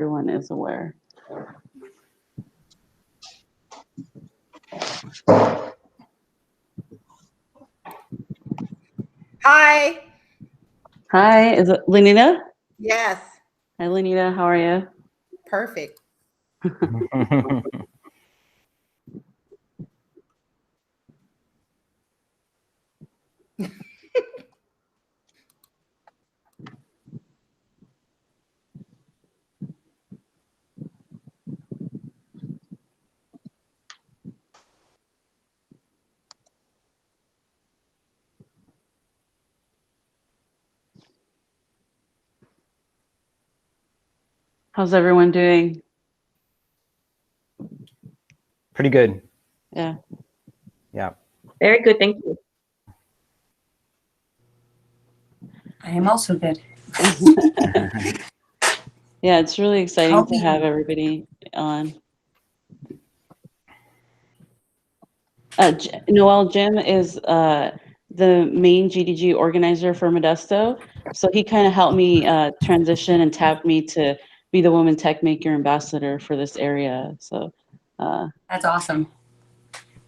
everyone is aware. Hi. Hi, is it Lenita? Yes. Hi, Lenita. How are you? Perfect. How's everyone doing? Pretty good. Yeah. Yeah. Very good, thank you. I am also good. Yeah, it's really exciting to have everybody on. Noelle Jim is the main GDG organizer for Modesto. So he kind of helped me transition and tapped me to be the Woman Tech Maker Ambassador for this area. So that's awesome.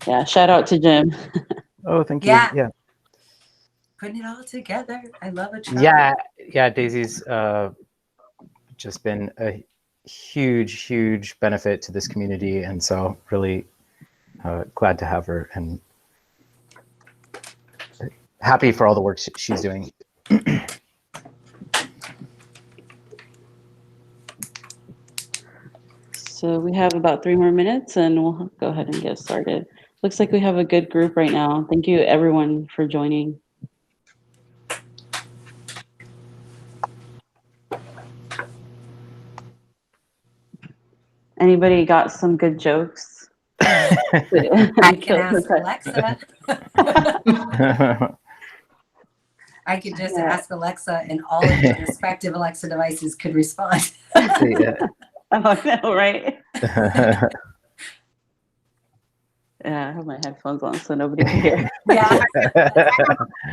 Yeah, shout out to Jim. Oh, thank you. Yeah. Putting it all together. I love it. Yeah, Daisy's just been a huge benefit to this community, and so really glad to have her and happy for all the work she's doing. So we have about 3 more minutes and we'll go ahead and get started. Looks like we have a good group right now. Thank you everyone for joining. Anybody got some good jokes? I can ask Alexa. I could just ask Alexa and all of the respective Alexa devices could respond. Oh, no, right? Yeah, I have my headphones on so nobody can hear. Yeah.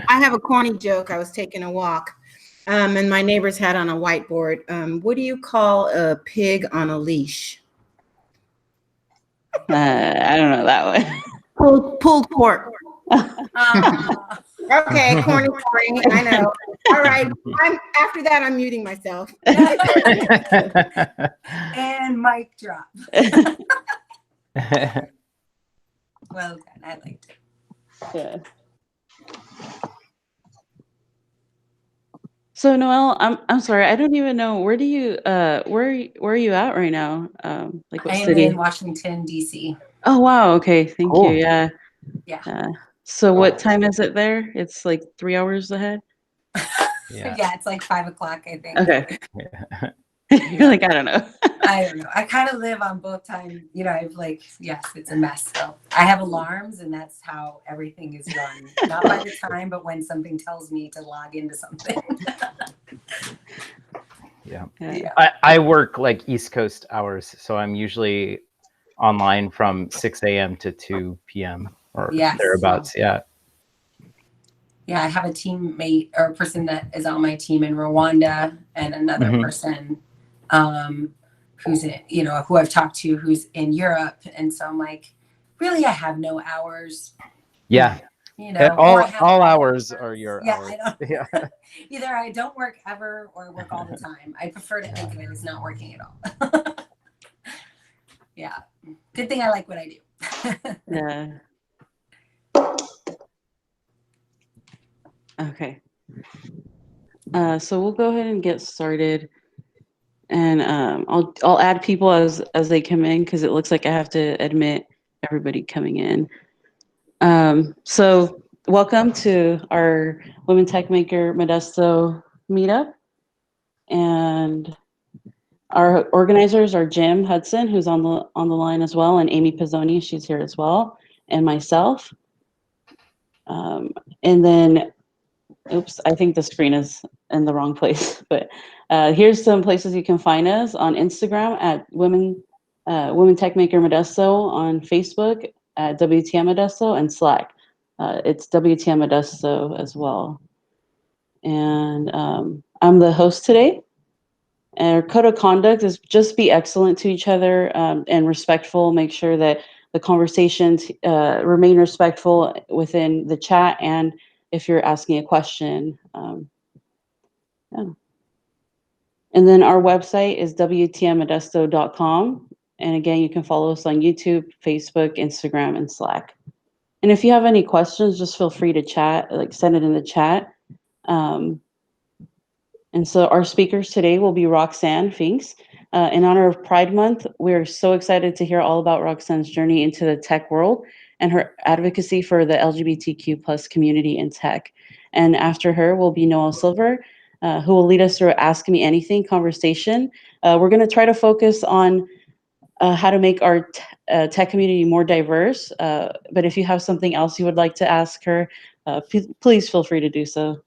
I have a corny joke. I was taking a walk and my neighbors had on a whiteboard. What do you call a pig on a leash? I don't know that one. Pulled pork. Okay, corny. I know. All right. I'm muting myself. And mic drop. Well done. I liked it. Yeah. So Noelle, I'm sorry, I don't even know where are you at right now? Like what city? I am in Washington, D.C. Oh wow, okay, thank you. Yeah. Yeah. So what time is it there? It's like 3 hours ahead? Yeah, it's like 5 o'clock, I think. Okay. You're like, I don't know. I don't know. I kind of live on both time. You know, I've like, yes, it's a mess. So I have alarms and that's how everything is run. Not by the time, but when something tells me to log into something. Yeah. I work like East Coast hours, so I'm usually online from 6 a.m. to 2 p.m. or thereabouts. Yeah. Yeah, I have a teammate or a person that is on my team in Rwanda and another person who's in, you know, who I've talked to who's in Europe. And so I'm like, really, I have no hours. Yeah. You know, all hours are your hours. Either I don't work ever or work all the time. I prefer to think of it as not working at all. Yeah. Good thing I like what I do. Yeah. Okay. So we'll go ahead and get started, and I'll add people as they come in because it looks like I have to admit everybody coming in. So welcome to our Women Tech Maker Modesto meetup, and our organizers are Jim Hudson, who's on the line as well, and Amy Pizzoni, she's here as well, and myself. And then, oops, I think the screen is in the wrong place, but here's some places you can find us on Instagram at Women Tech Maker Modesto, on Facebook at WTM Modesto, and Slack. It's WTM Modesto as well. And I'm the host today. And our code of conduct is just be excellent to each other, and respectful. Make sure that the conversations remain respectful within the chat, and if you're asking a question. Yeah. And then our website is WTMmodesto.com. And again, you can follow us on YouTube, Facebook, Instagram, and Slack. And if you have any questions, just feel free to chat, like send it in the chat. And so our speakers today will be Roxanne Finks. In honor of Pride Month, we're so excited to hear all about Roxanne's journey into the tech world and her advocacy for the LGBTQ plus community in tech. And after her will be Noelle Silver, who will lead us through Ask Me Anything conversation. We're going to try to focus on how to make our tech community more diverse. But if you have something else you would like to ask her, please feel free to do so.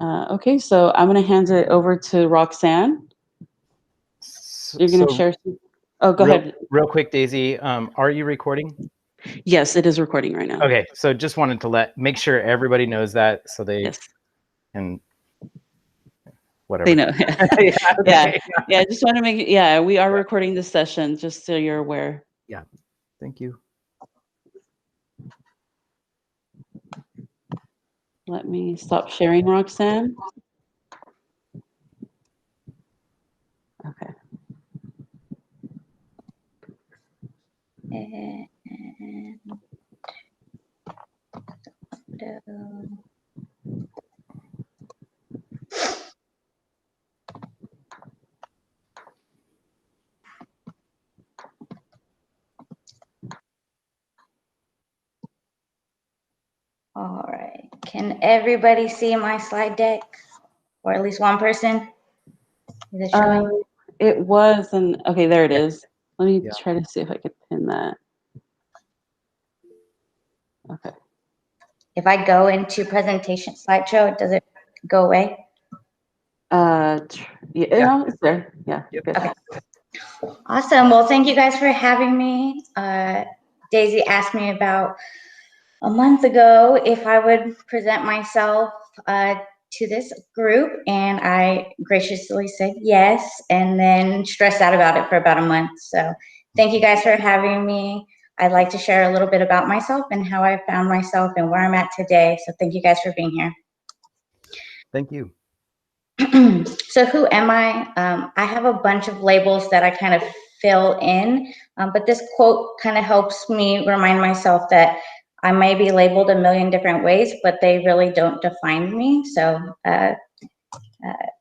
Okay, so I'm going to hand it over to Roxanne. You're going to share some. Oh, go ahead. Real quick, Daisy, are you recording? Yes, it is recording right now. Okay, so just wanted to make sure everybody knows that, so they can whatever. They know. Yeah, okay. Yeah. Just want to make it. Yeah, we are recording this session, just so you're aware. Yeah. Thank you. Let me stop sharing, Roxanne. Okay. All right. Can everybody see my slide deck? Or at least one person? Is it showing? It was, and okay, there it is. Let me try to see if I could pin that. Okay. If I go into presentation slideshow, does it go away? No, it's there. Yeah. Yep. Good. Okay. Awesome. Well, thank you guys for having me. Daisy asked me about a month ago if I would present myself to this group, and I graciously said yes, and then stressed out about it for about a month. So thank you guys for having me. I'd like to share a little bit about myself and how I found myself and where I'm at today. So thank you guys for being here. Thank you. So who am I? I have a bunch of labels that I kind of fill in, but this quote kind of helps me remind myself that I may be labeled a million different ways, but they really don't define me. So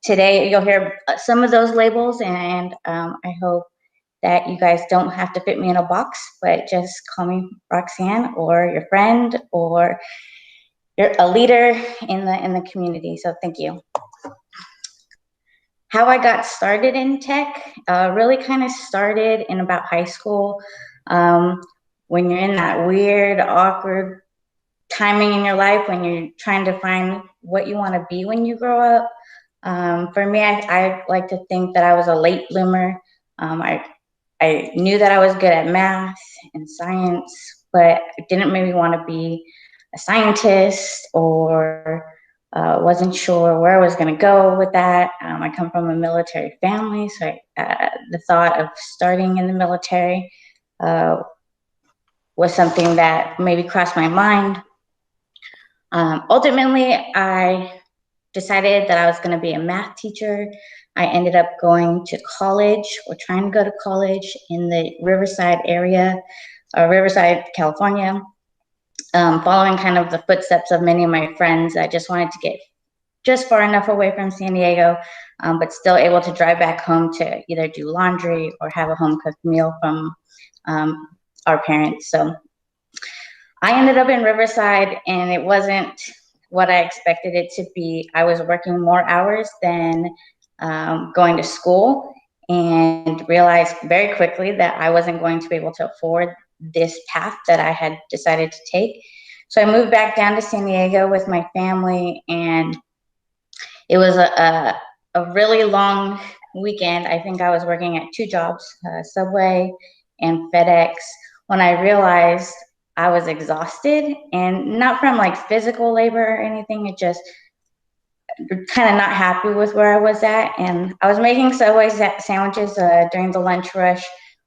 today you'll hear some of those labels, and I hope that you guys don't have to fit me in a box, but just call me Roxanne, or your friend, or you're a leader in the community. So thank you. How I got started in tech really kind of started in about high school. When you're in that weird, awkward timing in your life when you're trying to find what you want to be when you grow up. For me, I like to think that I was a late bloomer. I knew that I was good at math and science, but I didn't maybe want to be a scientist, or wasn't sure where I was going to go with that. I come from a military family, so the thought of starting in the military was something that maybe crossed my mind. Ultimately, I decided that I was going to be a math teacher. I ended up going to college, or trying to go to college, in the Riverside area, Riverside, California, following kind of the footsteps of many of my friends. I just wanted to get just far enough away from San Diego, but still able to drive back home to either do laundry or have a home-cooked meal from our parents. So I ended up in Riverside, and it wasn't what I expected it to be. I was working more hours than going to school, and realized very quickly that I wasn't going to be able to afford this path that I had decided to take. So I moved back down to San Diego with my family, and it was a really long weekend. I think I was working at 2 jobs, Subway and FedEx, when I realized I was exhausted, and not from like physical labor or anything. It just, kind of not happy with where I was at. And I was making Subway sandwiches during the lunch rush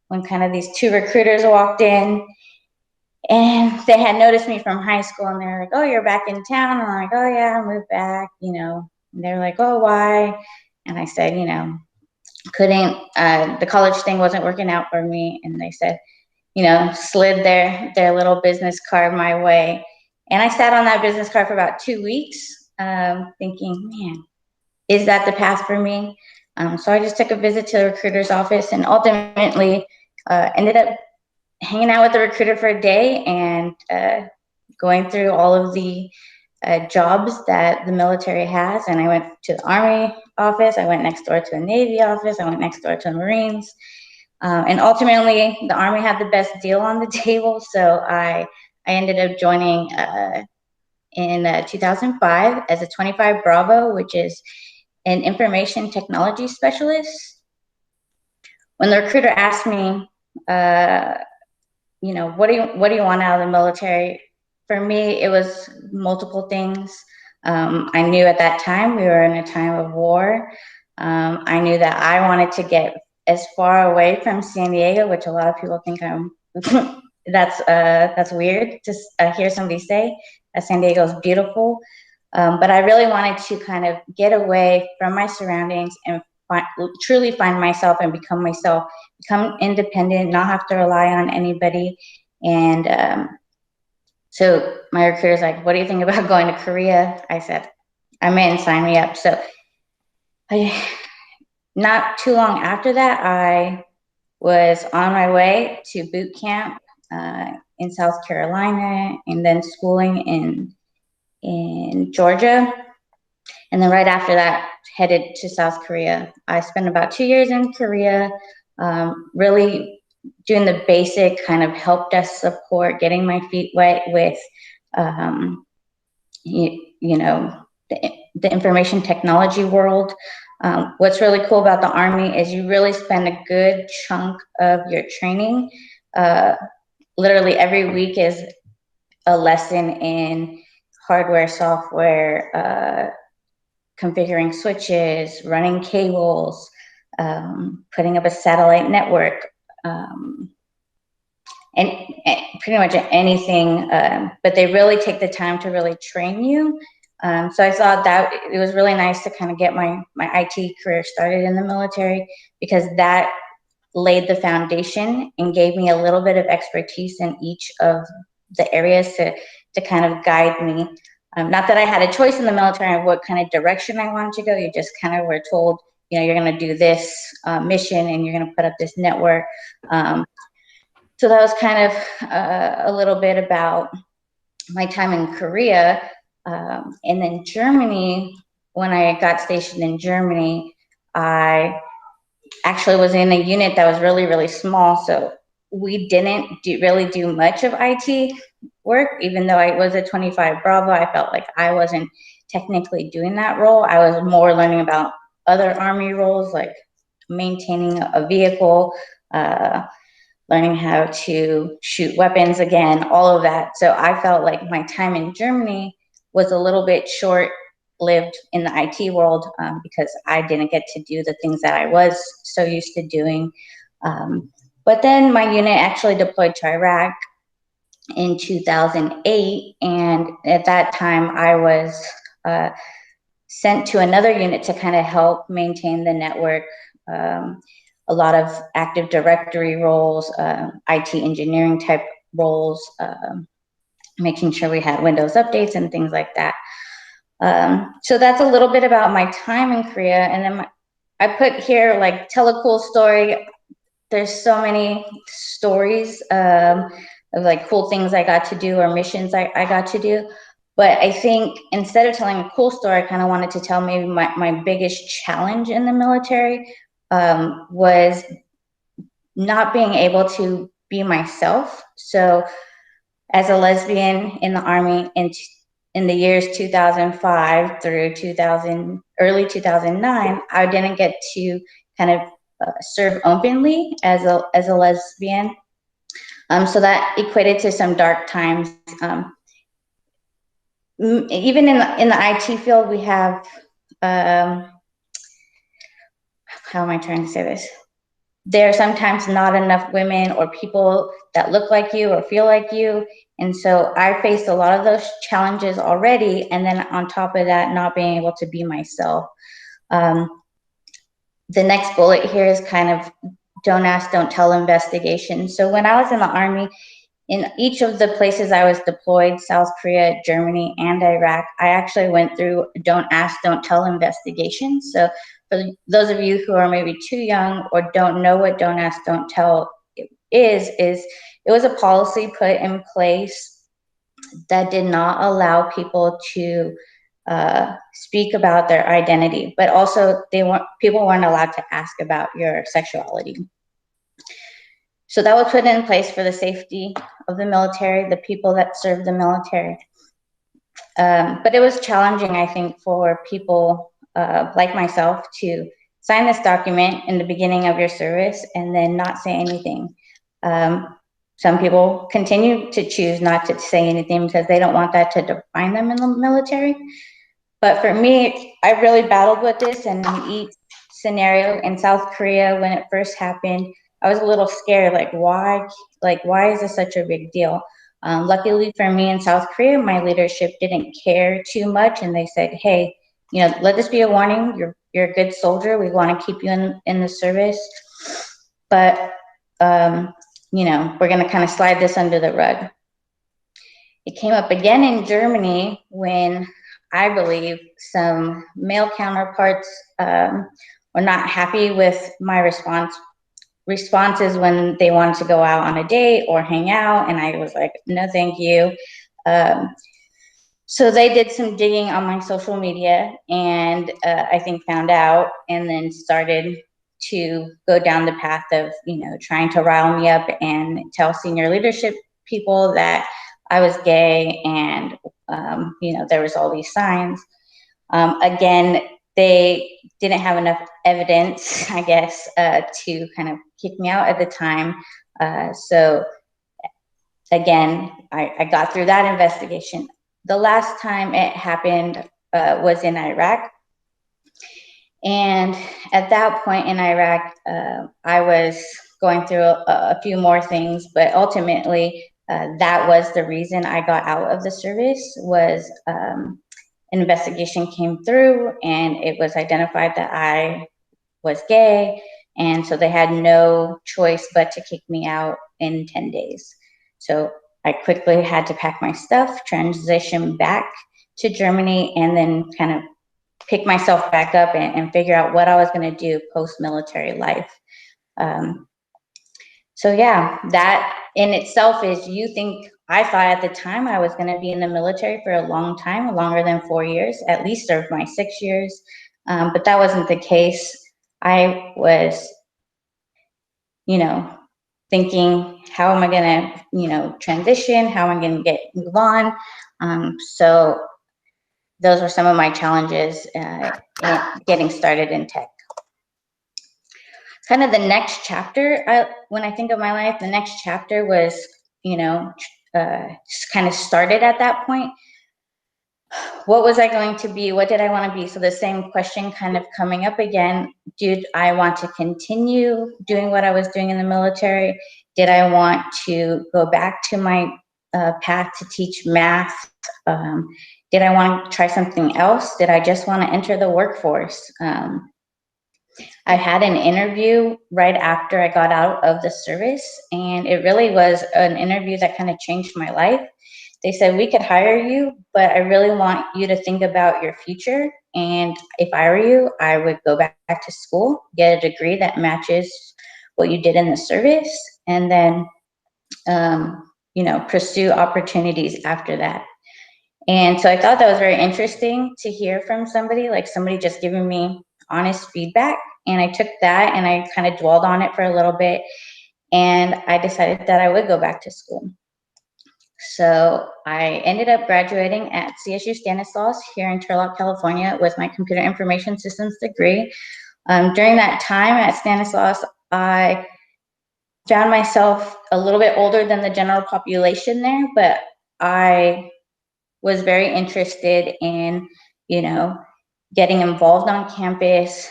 when kind of these two recruiters walked in, and they had noticed me from high school, and they were like, "Oh, you're back in town?" And I'm like, "Oh yeah, I moved back, you know." And they're like, "Oh, why?" And I said, you know, couldn't, the college thing wasn't working out for me. And they said, you know, slid their little business card my way. And I sat on that business card for about 2 weeks, thinking, man, is that the path for me? So I just took a visit to the recruiter's office, and ultimately ended up hanging out with the recruiter for a day and going through all of the jobs that the military has. And I went to the Army office, I went next door to the Navy office, I went next door to the Marines. And ultimately, the Army had the best deal on the table, so I ended up joining in 2005 as a 25 Bravo, which is an information technology specialist. When the recruiter asked me, you know, what do you want out of the military? For me, it was multiple things. I knew at that time we were in a time of war. I knew that I wanted to get as far away from San Diego, which a lot of people think I'm, that's weird to hear somebody say that San Diego is beautiful. But I really wanted to kind of get away from my surroundings and truly find myself and become myself, become independent, not have to rely on anybody. And so my recruiter's like, "What do you think about going to Korea?" I said, "I'm in, sign me up." So not too long after that, I was on my way to boot camp in South Carolina, and then schooling in Georgia. And then right after that, headed to South Korea. I spent about 2 years in Korea, really doing the basic kind of help desk support, getting my feet wet with, you know, the information technology world. What's really cool about the Army is you really spend a good chunk of your training. Literally every week is a lesson in hardware, software, configuring switches, running cables, putting up a satellite network, and pretty much anything. But they really take the time to really train you. So I thought that it was really nice to kind of get my IT career started in the military, because that laid the foundation and gave me a little bit of expertise in each of the areas to kind of guide me. Not that I had a choice in the military of what kind of direction I wanted to go. You just kind of were told, you know, you're going to do this mission and you're going to put up this network. So that was kind of a little bit about my time in Korea. And then Germany, when I got stationed in Germany, I actually was in a unit that was really, really small. So we didn't really do much of IT work. Even though I was a 25 Bravo, I felt like I wasn't technically doing that role. I was more learning about other Army roles, like maintaining a vehicle, learning how to shoot weapons again, all of that. So I felt like my time in Germany was a little bit short-lived in the IT world, because I didn't get to do the things that I was so used to doing. But then my unit actually deployed to Iraq in 2008, and at that time I was sent to another unit to kind of help maintain the network. A lot of Active Directory roles, IT engineering type roles, making sure we had Windows updates and things like that. So that's a little bit about my time in Korea. And then I put here, like, tell a cool story. There's so many stories of like cool things I got to do or missions I got to do. But I think instead of telling a cool story, I kind of wanted to tell maybe my biggest challenge in the military was not being able to be myself. So as a lesbian in the Army in the years 2005 through early 2009, I didn't get to kind of serve openly as a lesbian. So that equated to some dark times. Even in the IT field, we have how am I trying to say this? There are sometimes not enough women or people that look like you or feel like you. And so I faced a lot of those challenges already. And then on top of that, not being able to be myself. The next bullet here is kind of don't ask, don't tell investigation. So when I was in the Army, in each of the places I was deployed, South Korea, Germany, and Iraq, I actually went through don't ask, don't tell investigation. So for those of you who are maybe too young or don't know what don't ask, don't tell is it was a policy put in place that did not allow people to speak about their identity, but also people weren't allowed to ask about your sexuality. So that was put in place for the safety of the military, the people that serve the military. But it was challenging, I think, for people like myself to sign this document in the beginning of your service and then not say anything. Some people continue to choose not to say anything because they don't want that to define them in the military. But for me, I really battled with this, and in each scenario in South Korea, when it first happened, I was a little scared, like why is this such a big deal? Luckily for me in South Korea, my leadership didn't care too much, and they said, hey, let this be a warning. You're a good soldier. We want to keep you in the service, but we're going to kind of slide this under the rug. It came up again in Germany when I believe some male counterparts were not happy with my responses when they wanted to go out on a date or hang out, and I was like, no, thank you. So they did some digging on my social media, and I think found out, and then started to go down the path of trying to rile me up and tell senior leadership people that I was gay, and there was all these signs. Again, they didn't have enough evidence, I guess, to kind of kick me out at the time. So again, I got through that investigation. The last time it happened was in Iraq. And at that point in Iraq, I was going through a few more things, but ultimately that was the reason I got out of the service. Was an investigation came through, and it was identified that I was gay, and so they had no choice but to kick me out in 10 days. So I quickly had to pack my stuff, transition back to Germany, and then kind of pick myself back up and figure out what I was going to do post-military life. So yeah, that in itself is, I thought at the time I was going to be in the military for a long time, longer than 4 years, at least serve my 6 years. But that wasn't the case. I was, thinking, how am I going to, transition? How am I going to move on? So those were some of my challenges in getting started in tech. Kind of the next chapter, when I think of my life, the next chapter was, just kind of started at that point. What was I going to be? What did I want to be? So the same question kind of coming up again. Did I want to continue doing what I was doing in the military? Did I want to go back to my path to teach math? Did I want to try something else? Did I just want to enter the workforce? I had an interview right after I got out of the service, and it really was an interview that kind of changed my life. They said, we could hire you, but I really want you to think about your future. And if I were you, I would go back to school, get a degree that matches what you did in the service, and then, pursue opportunities after that. And so I thought that was very interesting to hear from somebody just giving me honest feedback. And I took that and I kind of dwelled on it for a little bit. And I decided that I would go back to school. So I ended up graduating at CSU Stanislaus here in Turlock, California, with my computer information systems degree. During that time at Stanislaus, I found myself a little bit older than the general population there, but I was very interested in, getting involved on campus,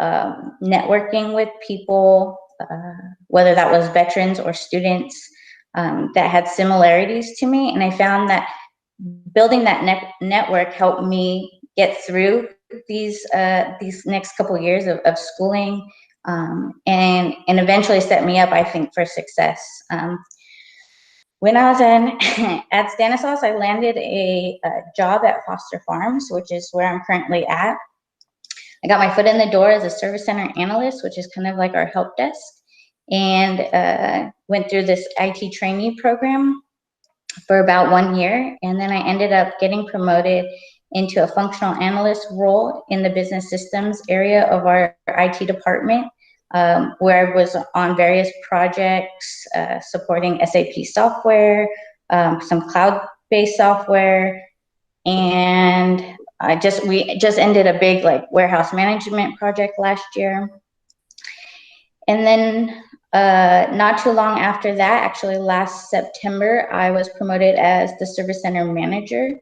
networking with people, whether that was veterans or students that had similarities to me. And I found that building that network helped me get through these next couple of years of schooling, and eventually set me up, I think, for success. When I was at Stanislaus, I landed a job at Foster Farms, which is where I'm currently at. I got my foot in the door as a service center analyst, which is kind of like our help desk, and went through this IT trainee program for about 1 year. And then I ended up getting promoted into a functional analyst role in the business systems area of our IT department, where I was on various projects supporting SAP software, some cloud-based software, and we just ended a big warehouse management project last year. And then not too long after that, actually last September, I was promoted as the service center manager,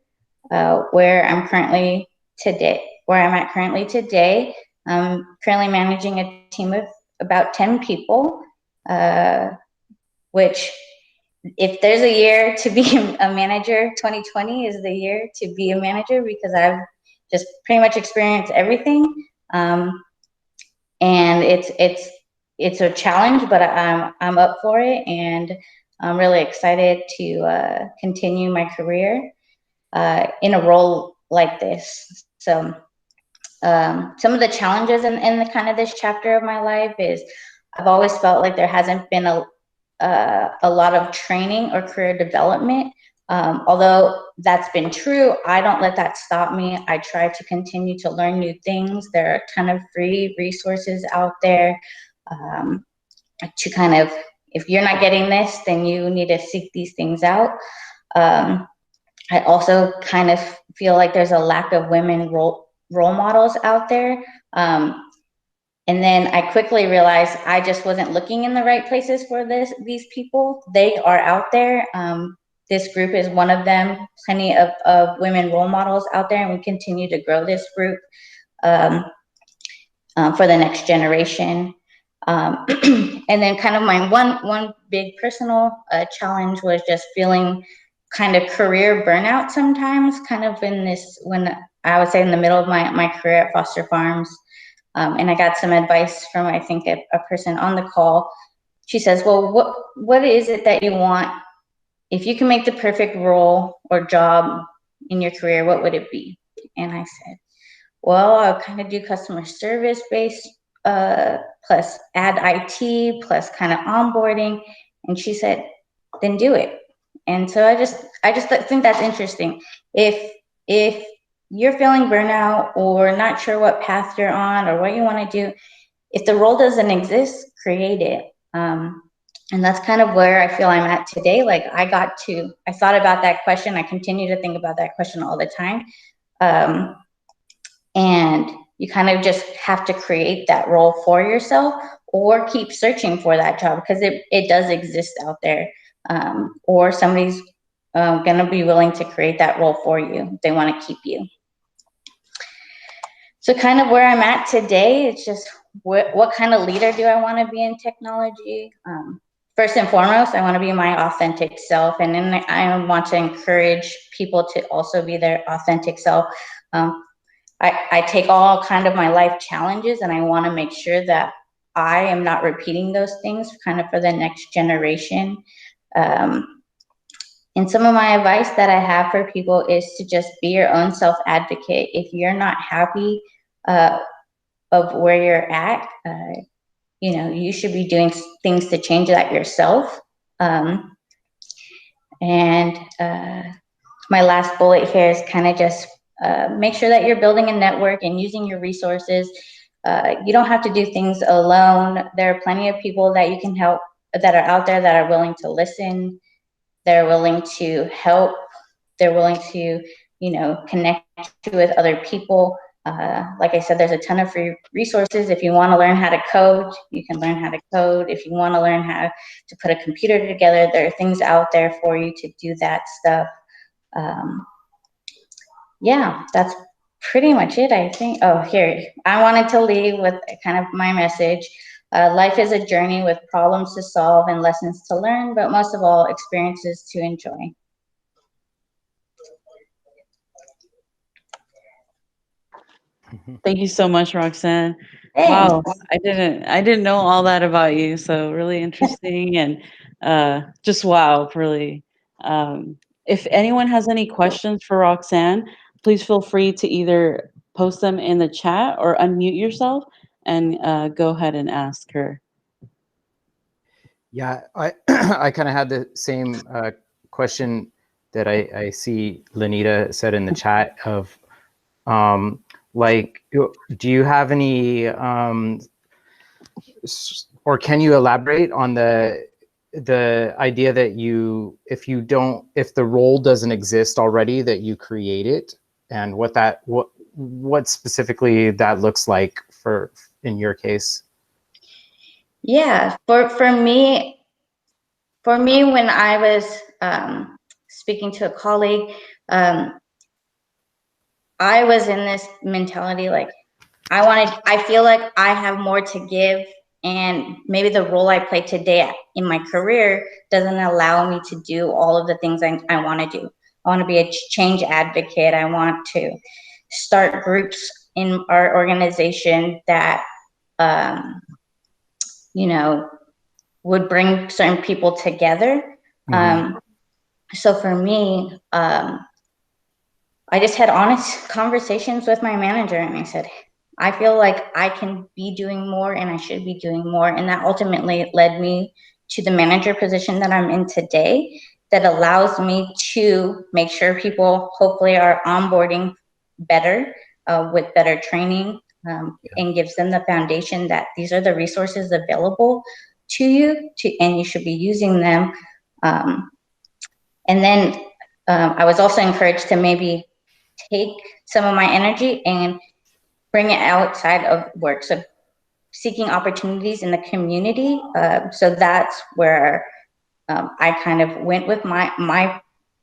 where I'm at currently today. I'm currently managing a team of about 10 people, which, if there's a year to be a manager, 2020 is the year to be a manager, because I've just pretty much experienced everything. And it's a challenge, but I'm up for it, and I'm really excited to continue my career in a role like this. So some of the challenges in the kind of this chapter of my life is I've always felt like there hasn't been a lot of training or career development. Although that's been true, I don't let that stop me. I try to continue to learn new things. There are a ton of free resources out there to kind of, if you're not getting this, then you need to seek these things out. I also kind of feel like there's a lack of women role models out there. And then I quickly realized I just wasn't looking in the right places for these people. They are out there. This group is one of them. Plenty of women role models out there, and we continue to grow this group for the next generation. And then kind of my one big personal challenge was just feeling kind of career burnout sometimes, kind of when I would say in the middle of my career at Foster Farms. And I got some advice from, I think, a person on the call. She says, well, what is it that you want? If you can make the perfect role or job in your career, what would it be? And I said, well, I'll kind of do customer service based, plus add IT, plus kind of onboarding. And she said, then do it. And so I just think that's interesting. If you're feeling burnout or not sure what path you're on or what you want to do, if the role doesn't exist, create it. And that's kind of where I feel I'm at today. Like I thought about that question. I continue to think about that question all the time. And you kind of just have to create that role for yourself, or keep searching for that job, because it does exist out there. Or somebody's going to be willing to create that role for you. They want to keep you. So kind of where I'm at today, it's just what kind of leader do I want to be in technology? First and foremost, I want to be my authentic self, and then I want to encourage people to also be their authentic self. I take all kind of my life challenges, and I want to make sure that I am not repeating those things kind of for the next generation. And some of my advice that I have for people is to just be your own self-advocate. If you're not happy of where you're at, you should be doing things to change that yourself. And my last bullet here is kind of just make sure that you're building a network and using your resources. You don't have to do things alone. There are plenty of people that you can help, that are out there, that are willing to listen. They're willing to help. They're willing to, connect with other people. Like I said, there's a ton of free resources. If you want to learn how to code, you can learn how to code. If you want to learn how to put a computer together, there are things out there for you to do that stuff. Yeah, that's pretty much it, I think. Oh, here, I wanted to leave with kind of my message. Life is a journey with problems to solve and lessons to learn, but most of all, experiences to enjoy. Thank you so much, Roxanne. Thanks. Wow, I didn't know all that about you. So really interesting and just wow, really. If anyone has any questions for Roxanne, please feel free to either post them in the chat or unmute yourself and go ahead and ask her. Yeah, I I kind of had the same question that I see Lenita said in the chat of like, do you have any or can you elaborate on the idea that if the role doesn't exist already, that you create it, and what specifically that looks like for in your case? Yeah, for me, when I was speaking to a colleague, I was in this mentality like I feel like I have more to give, and maybe the role I play today in my career doesn't allow me to do all of the things I want to do. I want to be a change advocate. I want to start groups in our organization that, you know, would bring certain people together. Mm-hmm. So for me, I just had honest conversations with my manager, and I said, I feel like I can be doing more and I should be doing more. And that ultimately led me to the manager position that I'm in today, that allows me to make sure people hopefully are onboarding better, with better training, and gives them the foundation that these are the resources available to you, and you should be using them. And then I was also encouraged to maybe take some of my energy and bring it outside of work. So seeking opportunities in the community. So that's where I kind of went with my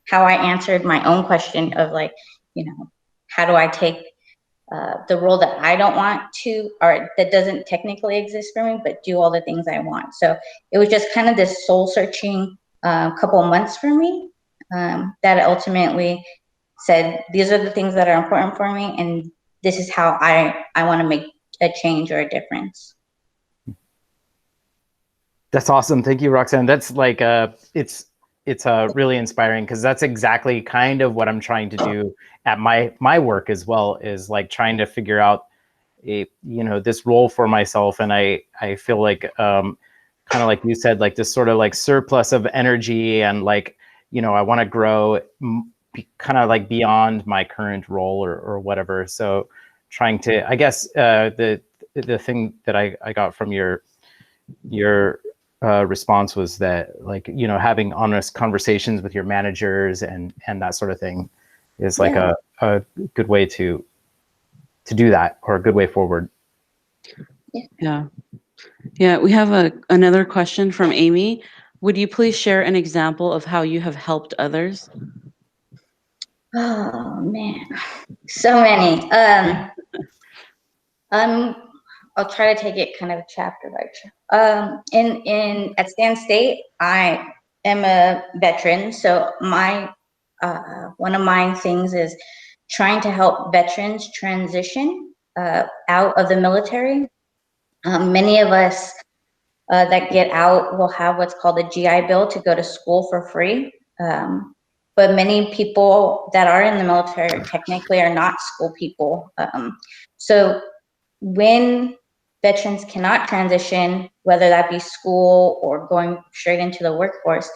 how I answered my own question of like, you know, how do I take the role that I don't want to, or that doesn't technically exist for me, but do all the things I want. So it was just kind of this soul searching couple months for me, that ultimately said, these are the things that are important for me, and this is how I want to make a change or a difference. That's awesome. Thank you, Roxanne. That's like it's really inspiring, because that's exactly kind of what I'm trying to do at my work as well, is like trying to figure out this role for myself. And I feel like kind of like you said, like this sort of like surplus of energy, and like, I want to grow kind of like beyond my current role or whatever. So trying to, I guess, the thing that I got from your response was that, like, having honest conversations with your managers and that sort of thing is like a good way to do that, or a good way forward. Yeah. We have another question from Amy. Would you please share an example of how you have helped others? Oh man, so many. I'll try to take it kind of chapter by chapter. At Stan State, I am a veteran, so one of my things is trying to help veterans transition out of the military. Many of us that get out will have what's called a GI Bill to go to school for free. But many people that are in the military technically are not school people. So when veterans cannot transition, whether that be school or going straight into the workforce,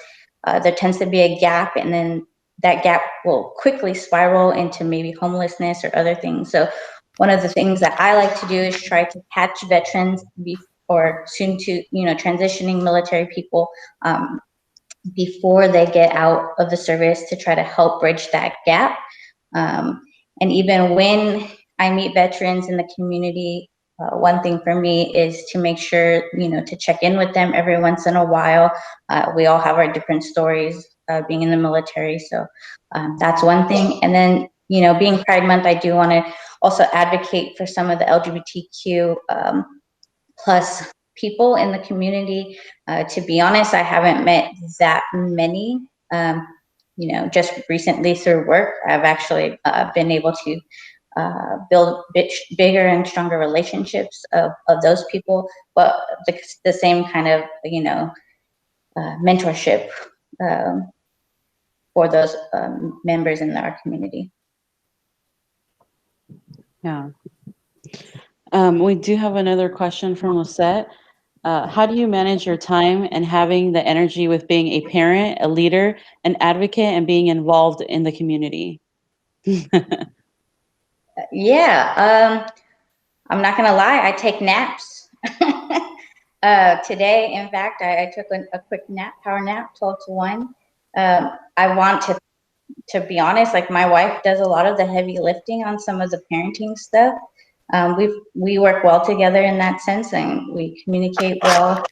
there tends to be a gap, and then that gap will quickly spiral into maybe homelessness or other things. So one of the things that I like to do is try to catch veterans or soon to, transitioning military people before they get out of the service, to try to help bridge that gap. And even when I meet veterans in the community, one thing for me is to make sure, to check in with them every once in a while. We all have our different stories being in the military. So that's one thing. And then, being Pride Month, I do want to also advocate for some of the LGBTQ plus people in the community. To be honest, I haven't met that many. Just recently through work, I've actually been able to build bigger and stronger relationships of those people, but the same kind of, mentorship for those members in our community. Yeah. We do have another question from Lisette. How do you manage your time and having the energy with being a parent, a leader, an advocate, and being involved in the community? Yeah, I'm not gonna lie, I take naps. Today, in fact, I took a quick nap, power nap, 12 to 1. I want to be honest, like my wife does a lot of the heavy lifting on some of the parenting stuff. We work well together in that sense, and we communicate well.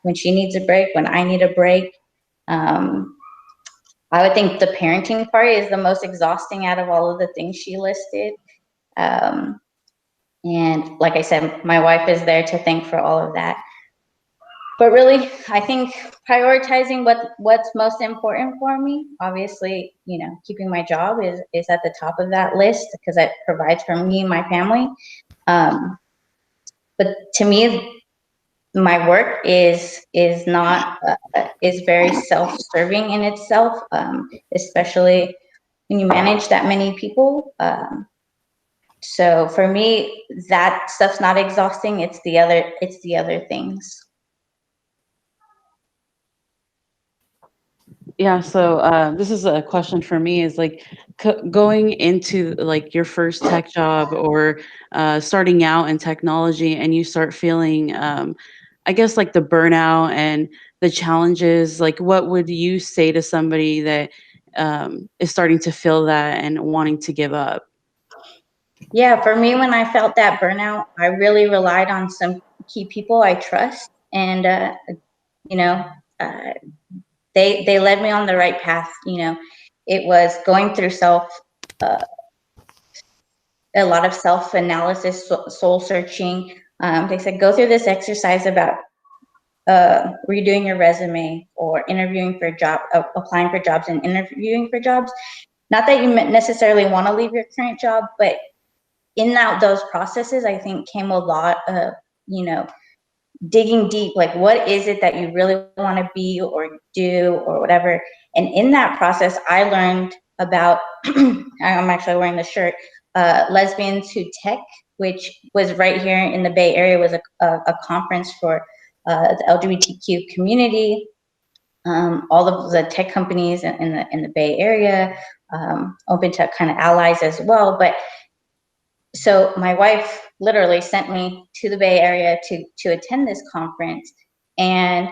When she needs a break, when I need a break. I would think the parenting part is the most exhausting out of all of the things she listed. And like I said, my wife is there to thank for all of that. But really, I think prioritizing what's most important for me, obviously, keeping my job is at the top of that list because that provides for me and my family. But to me, my work is not is very self-serving in itself, especially when you manage that many people. So for me, that stuff's not exhausting. It's the other things. Yeah, so this is a question for me is like going into like your first tech job or starting out in technology and you start feeling, I guess like the burnout and the challenges, like what would you say to somebody that is starting to feel that and wanting to give up? Yeah, for me, when I felt that burnout, I really relied on some key people I trust, and they led me on the right path. It was going through a lot of self-analysis, soul searching. They said go through this exercise about redoing your resume or interviewing for a job, applying for jobs and interviewing for jobs. Not that you necessarily want to leave your current job, but in those processes, I think came a lot of, digging deep, like what is it that you really want to be or do or whatever. And in that process, I learned about, I'm actually wearing the shirt, Lesbians Who Tech, which was right here in the Bay Area, was a conference for the LGBTQ community. All of the tech companies in the Bay Area, open to kind of allies as well. But so my wife literally sent me to the Bay Area to attend this conference, and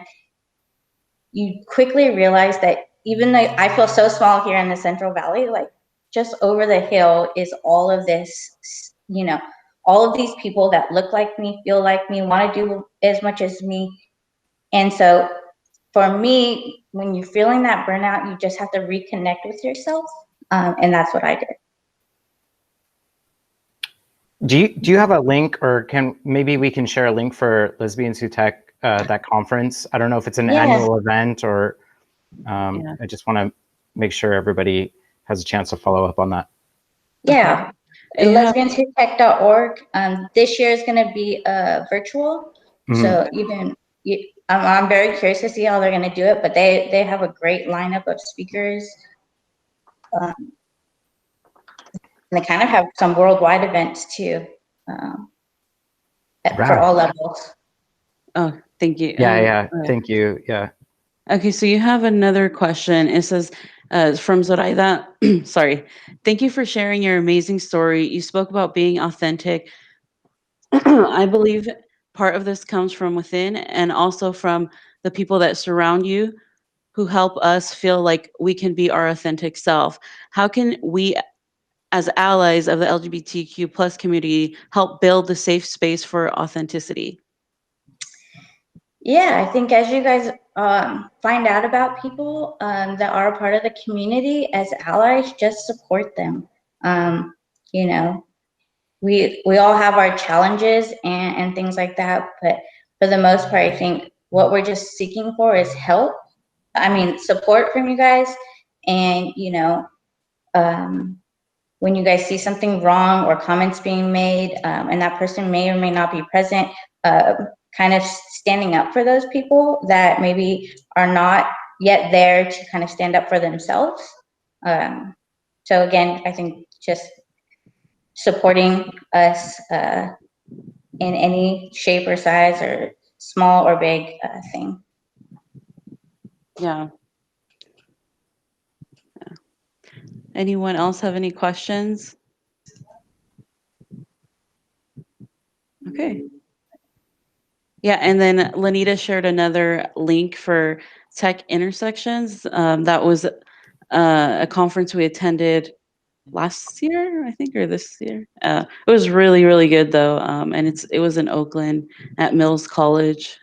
you quickly realize that even though I feel so small here in the Central Valley, like just over the hill is all of this, all of these people that look like me, feel like me, want to do as much as me. And so for me, when you're feeling that burnout, you just have to reconnect with yourself. And that's what I did. Do you have a link, or maybe we can share a link for Lesbians Who Tech, that conference? I don't know if it's an annual event or I just want to make sure everybody has a chance to follow up on that. Yeah. lesbianswhotech.org. This year is going to be virtual. Mm-hmm. So I'm very curious to see how they're going to do it, but they have a great lineup of speakers. And they kind of have some worldwide events too, for all levels. Oh, thank you. Thank you. Yeah. Okay, so you have another question. It says, from Zoraida, sorry. Thank you for sharing your amazing story. You spoke about being authentic. I believe part of this comes from within and also from the people that surround you who help us feel like we can be our authentic self. How can we, as allies of the LGBTQ plus community, help build the safe space for authenticity? Yeah, I think as you guys find out about people that are a part of the community as allies, just support them. we all have our challenges and things like that, but for the most part, I think what we're just seeking for is help. I mean, support from you guys, and when you guys see something wrong or comments being made, and that person may or may not be present, kind of standing up for those people that maybe are not yet there to kind of stand up for themselves. So again, I think just supporting us in any shape or size or small or big thing. Yeah. Anyone else have any questions? Okay. Yeah, and then Lanita shared another link for Tech Intersections. That was a conference we attended last year, I think, or this year. It was really, really good though, and it was in Oakland at Mills College.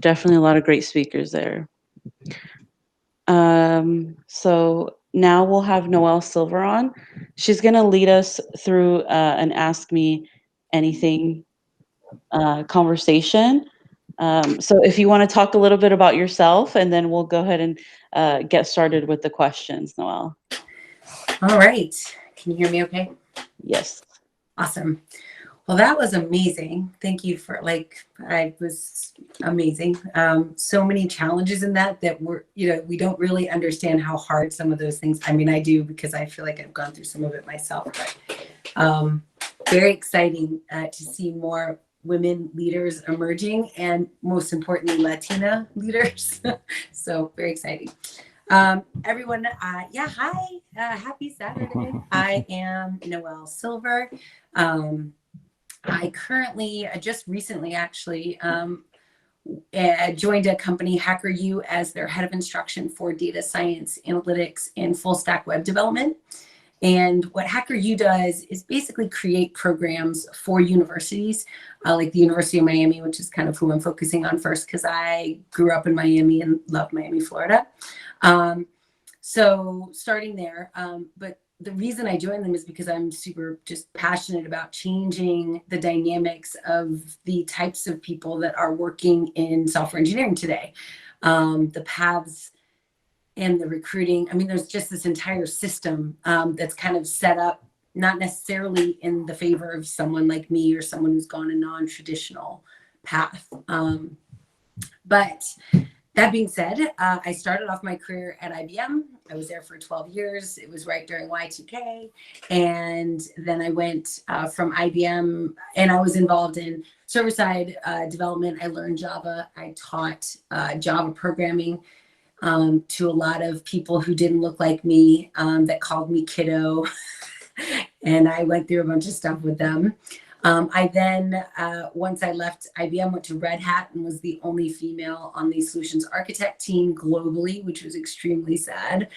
Definitely a lot of great speakers there. So now we'll have Noelle Silver on. She's going to lead us through an Ask Me Anything conversation. So if you want to talk a little bit about yourself, and then we'll go ahead and get started with the questions, Noelle. All right. Can you hear me okay? Yes. Awesome. Well, that was amazing. Thank you for I was amazing. So many challenges in that we don't really understand how hard some of those things. I mean, I do, because I feel like I've gone through some of it myself, but very exciting to see more women leaders emerging, and most importantly, Latina leaders. So very exciting. Everyone, hi, happy Saturday. I am Noelle Silver. I currently, just recently actually, joined a company, HackerU, as their head of instruction for data science, analytics, and full stack web development. And what HackerU does is basically create programs for universities, like the University of Miami, which is kind of who I'm focusing on first, because I grew up in Miami and love Miami, Florida. So starting there, but the reason I joined them is because I'm super just passionate about changing the dynamics of the types of people that are working in software engineering today. The paths and the recruiting. I mean, there's just this entire system that's kind of set up, not necessarily in the favor of someone like me or someone who's gone a non-traditional path. But that being said, I started off my career at IBM. I was there for 12 years. It was right during Y2K. And then I went from IBM, and I was involved in server-side development. I learned Java. I taught Java programming to a lot of people who didn't look like me, that called me kiddo. And I went through a bunch of stuff with them. I then, once I left IBM, went to Red Hat and was the only female on the solutions architect team globally, which was extremely sad.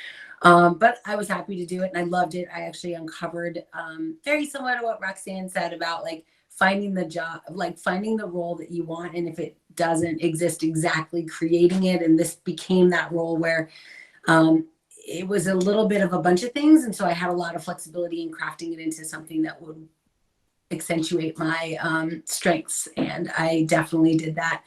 But I was happy to do it, and I loved it. I actually uncovered, very similar to what Roxanne said about finding the job, finding the role that you want. And if it doesn't exist, exactly creating it. And this became that role where it was a little bit of a bunch of things. And so I had a lot of flexibility in crafting it into something that would accentuate my strengths. And I definitely did that.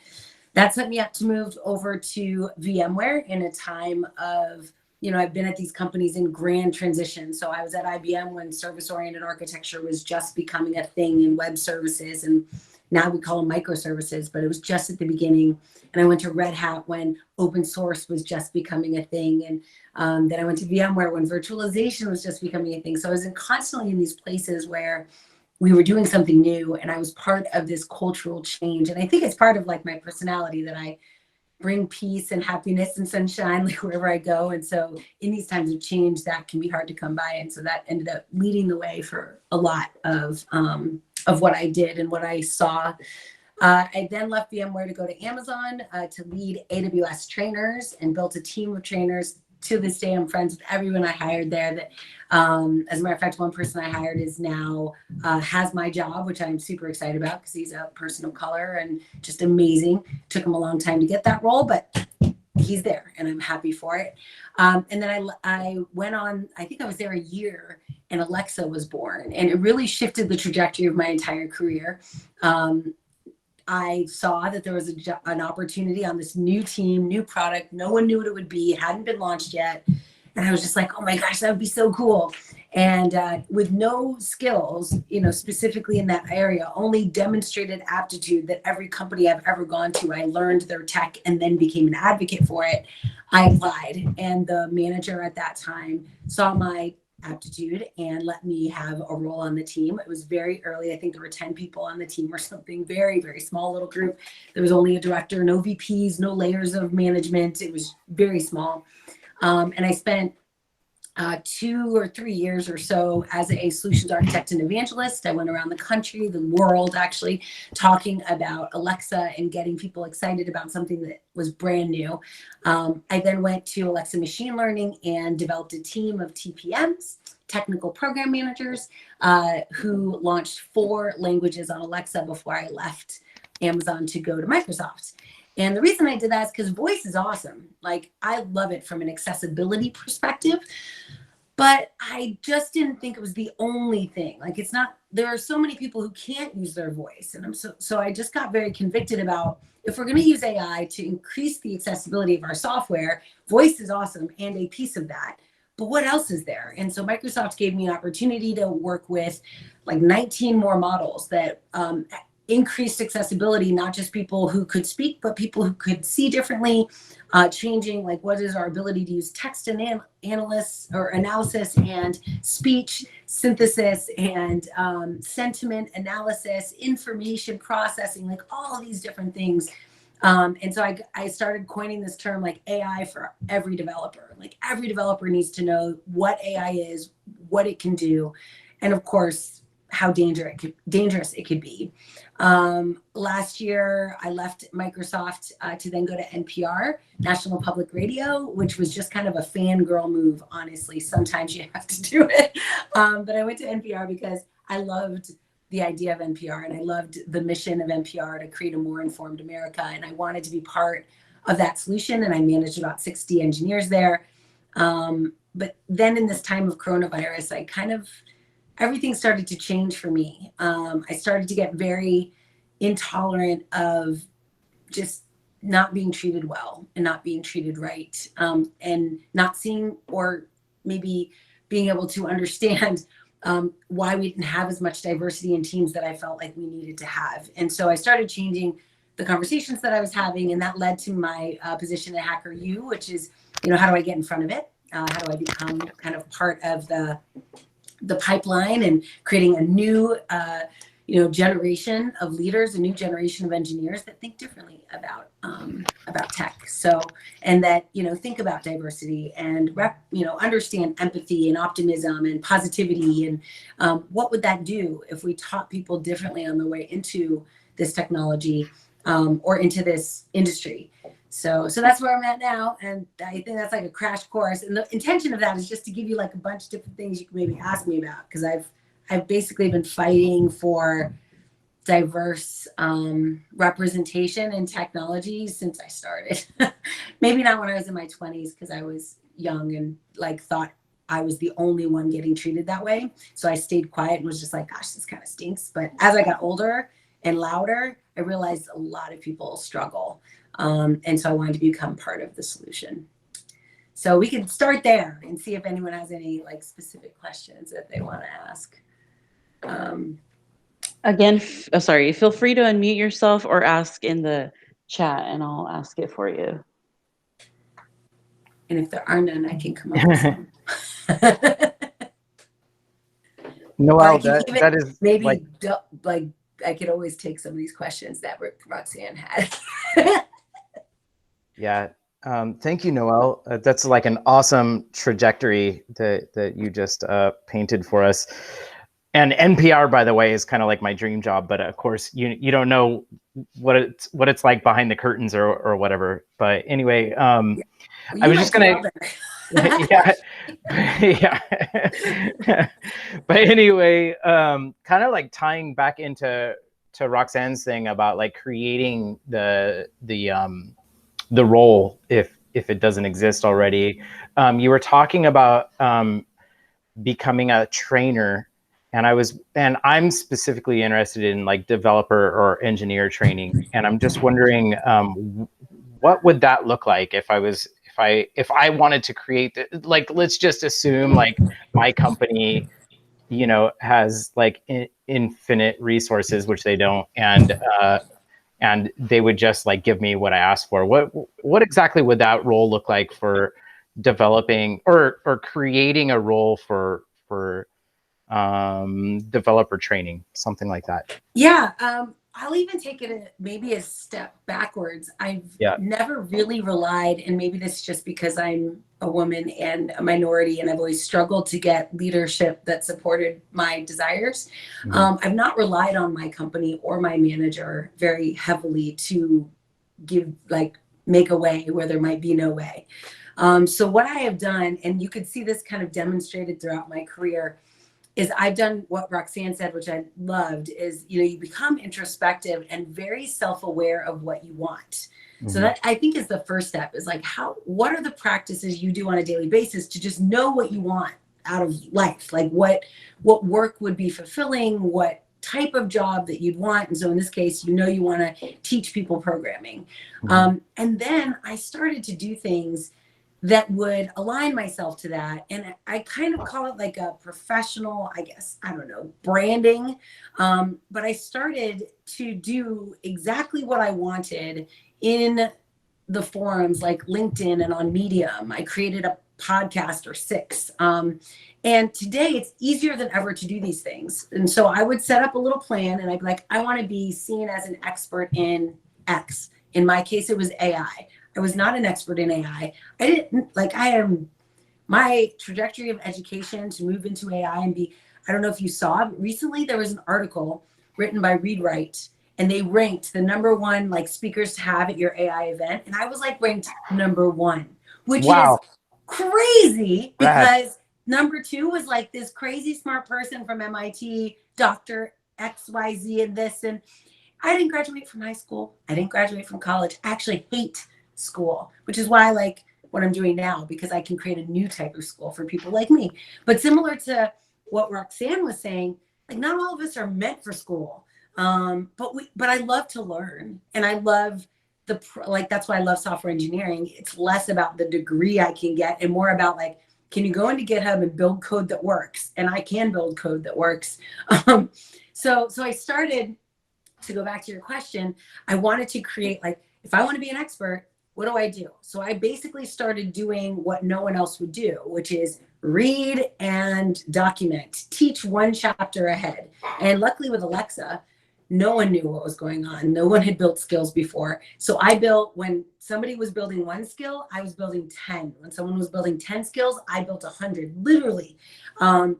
That set me up to move over to VMware in a time of, I've been at these companies in grand transition. So I was at IBM when service-oriented architecture was just becoming a thing in web services. And now we call them microservices, but it was just at the beginning. And I went to Red Hat when open source was just becoming a thing. And then I went to VMware when virtualization was just becoming a thing. So I was constantly in these places where we were doing something new, and I was part of this cultural change. And I think it's part of my personality that I bring peace and happiness and sunshine wherever I go. And so in these times of change, that can be hard to come by. And so that ended up leading the way for a lot of what I did and what I saw. I then left VMware to go to Amazon to lead AWS trainers, and built a team of trainers. To this day, I'm friends with everyone I hired there. That, as a matter of fact, one person I hired is now has my job, which I'm super excited about because he's a person of color and just amazing. Took him a long time to get that role, but he's there, and I'm happy for it. And then I went on, I think I was there a year, and Alexa was born, and it really shifted the trajectory of my entire career. I saw that there was an opportunity on this new team, new product. No one knew what it would be. It hadn't been launched yet. And I was just like, oh my gosh, that would be so cool. And with no skills, specifically in that area, only demonstrated aptitude that every company I've ever gone to, I learned their tech and then became an advocate for it. I applied, and the manager at that time saw my aptitude and let me have a role on the team. It was very early. I think there were 10 people on the team or something, very, very small little group. There was only a director, no VPs, no layers of management. It was very small. And I spent 2 or 3 years or so as a solutions architect and evangelist. I went around the country, the world actually, talking about Alexa and getting people excited about something that was brand new. I then went to Alexa Machine Learning and developed a team of TPMs, technical program managers, who launched 4 languages on Alexa before I left Amazon to go to Microsoft. And the reason I did that is because voice is awesome. Like, I love it from an accessibility perspective, but I just didn't think it was the only thing. Like, it's not, there are so many people who can't use their voice. And so I just got very convicted about, if we're going to use AI to increase the accessibility of our software, voice is awesome and a piece of that. But what else is there? And so Microsoft gave me an opportunity to work with like 19 more models that increased accessibility, not just people who could speak, but people who could see differently, changing like what is our ability to use text and analysis and speech synthesis and sentiment analysis, information processing, like all these different things. And so I started coining this term like AI for every developer. Like, every developer needs to know what AI is, what it can do, and of course, how dangerous it could be. Last year, I left Microsoft to then go to NPR, National Public Radio, which was just kind of a fangirl move, honestly. Sometimes you have to do it. But I went to NPR because I loved the idea of NPR, and I loved the mission of NPR to create a more informed America. And I wanted to be part of that solution, and I managed about 60 engineers there. But then in this time of coronavirus, everything started to change for me. I started to get very intolerant of just not being treated well and not being treated right, and not seeing, or maybe being able to understand why we didn't have as much diversity in teams that I felt like we needed to have. And so I started changing the conversations that I was having, and that led to my position at HackerU, which is, how do I get in front of it? How do I become kind of part of the pipeline and creating a new, generation of leaders, a new generation of engineers that think differently about tech. So, and that, think about diversity and understand empathy and optimism and positivity. And what would that do if we taught people differently on the way into this technology or into this industry? So that's where I'm at now. And I think that's like a crash course. And the intention of that is just to give you like a bunch of different things you can maybe ask me about, because I've basically been fighting for diverse representation in technology since I started. Maybe not when I was in my 20s, because I was young and like thought I was the only one getting treated that way. So I stayed quiet and was just like, gosh, this kind of stinks. But as I got older and louder, I realized a lot of people struggle. And so I wanted to become part of the solution. So we can start there and see if anyone has any like specific questions that they want to ask. Again, sorry, feel free to unmute yourself or ask in the chat and I'll ask it for you. And if there are none, I can come up with some. Noelle, that is maybe like I could always take some of these questions that Roxanne had. Yeah. Thank you, Noelle. That's like an awesome trajectory that you just painted for us. And NPR, by the way, is kind of like my dream job. But of course, you don't know what it's like behind the curtains or whatever. But anyway, I was just gonna. Yeah. But anyway, kind of like tying back into Roxanne's thing about like creating the role, if if it doesn't exist already. You were talking about becoming a trainer, and I'm specifically interested in like developer or engineer training, and I'm just wondering what would that look like if I wanted to create like, let's just assume like my company, you know, has like infinite resources, which they don't, and they would just like give me what I asked for. What exactly would that role look like for developing or creating a role for developer training, something like that? Yeah, I'll even take it maybe a step backwards. I've Yeah. never really relied, and maybe this is just because I'm a woman and a minority, and I've always struggled to get leadership that supported my desires. I've not relied on my company or my manager very heavily to make a way where there might be no way. So what I have done, and you could see this kind of demonstrated throughout my career, is I've done what Roxanne said, which I loved, is, you know, you become introspective and very self-aware of what you want. So that, I think, is the first step, is like, what are the practices you do on a daily basis to just know what you want out of life? Like what work would be fulfilling, what type of job that you'd want. And so in this case, you know, you want to teach people programming. And then I started to do things that would align myself to that. And I kind of call it like a professional, I guess, I don't know, branding. But I started to do exactly what I wanted in the forums like LinkedIn and on Medium. I created a podcast or 6. And today it's easier than ever to do these things. And so I would set up a little plan and I'd be like, I want to be seen as an expert in X. In my case, it was AI. I was not an expert in AI. My trajectory of education to move into AI and be, I don't know if you saw, but recently there was an article written by Read Write, and they ranked the #1 like speakers to have at your AI event. And I was like ranked #1, which is crazy, because #2 was like this crazy smart person from MIT, Dr. XYZ and this. And I didn't graduate from high school. I didn't graduate from college. I actually hate school, which is why I like what I'm doing now, because I can create a new type of school for people like me. But similar to what Roxanne was saying, like, not all of us are meant for school. But I love to learn, and I love that's why I love software engineering. It's less about the degree I can get and more about like, can you go into GitHub and build code that works? And I can build code that works. So I started, to go back to your question, I wanted to create, like, if I want to be an expert, what do I do? So I basically started doing what no one else would do, which is read and document, teach one chapter ahead. And luckily with Alexa, no one knew what was going on. No one had built skills before. So I built, when somebody was building one skill, I was building 10. When someone was building 10 skills, I built 100, literally.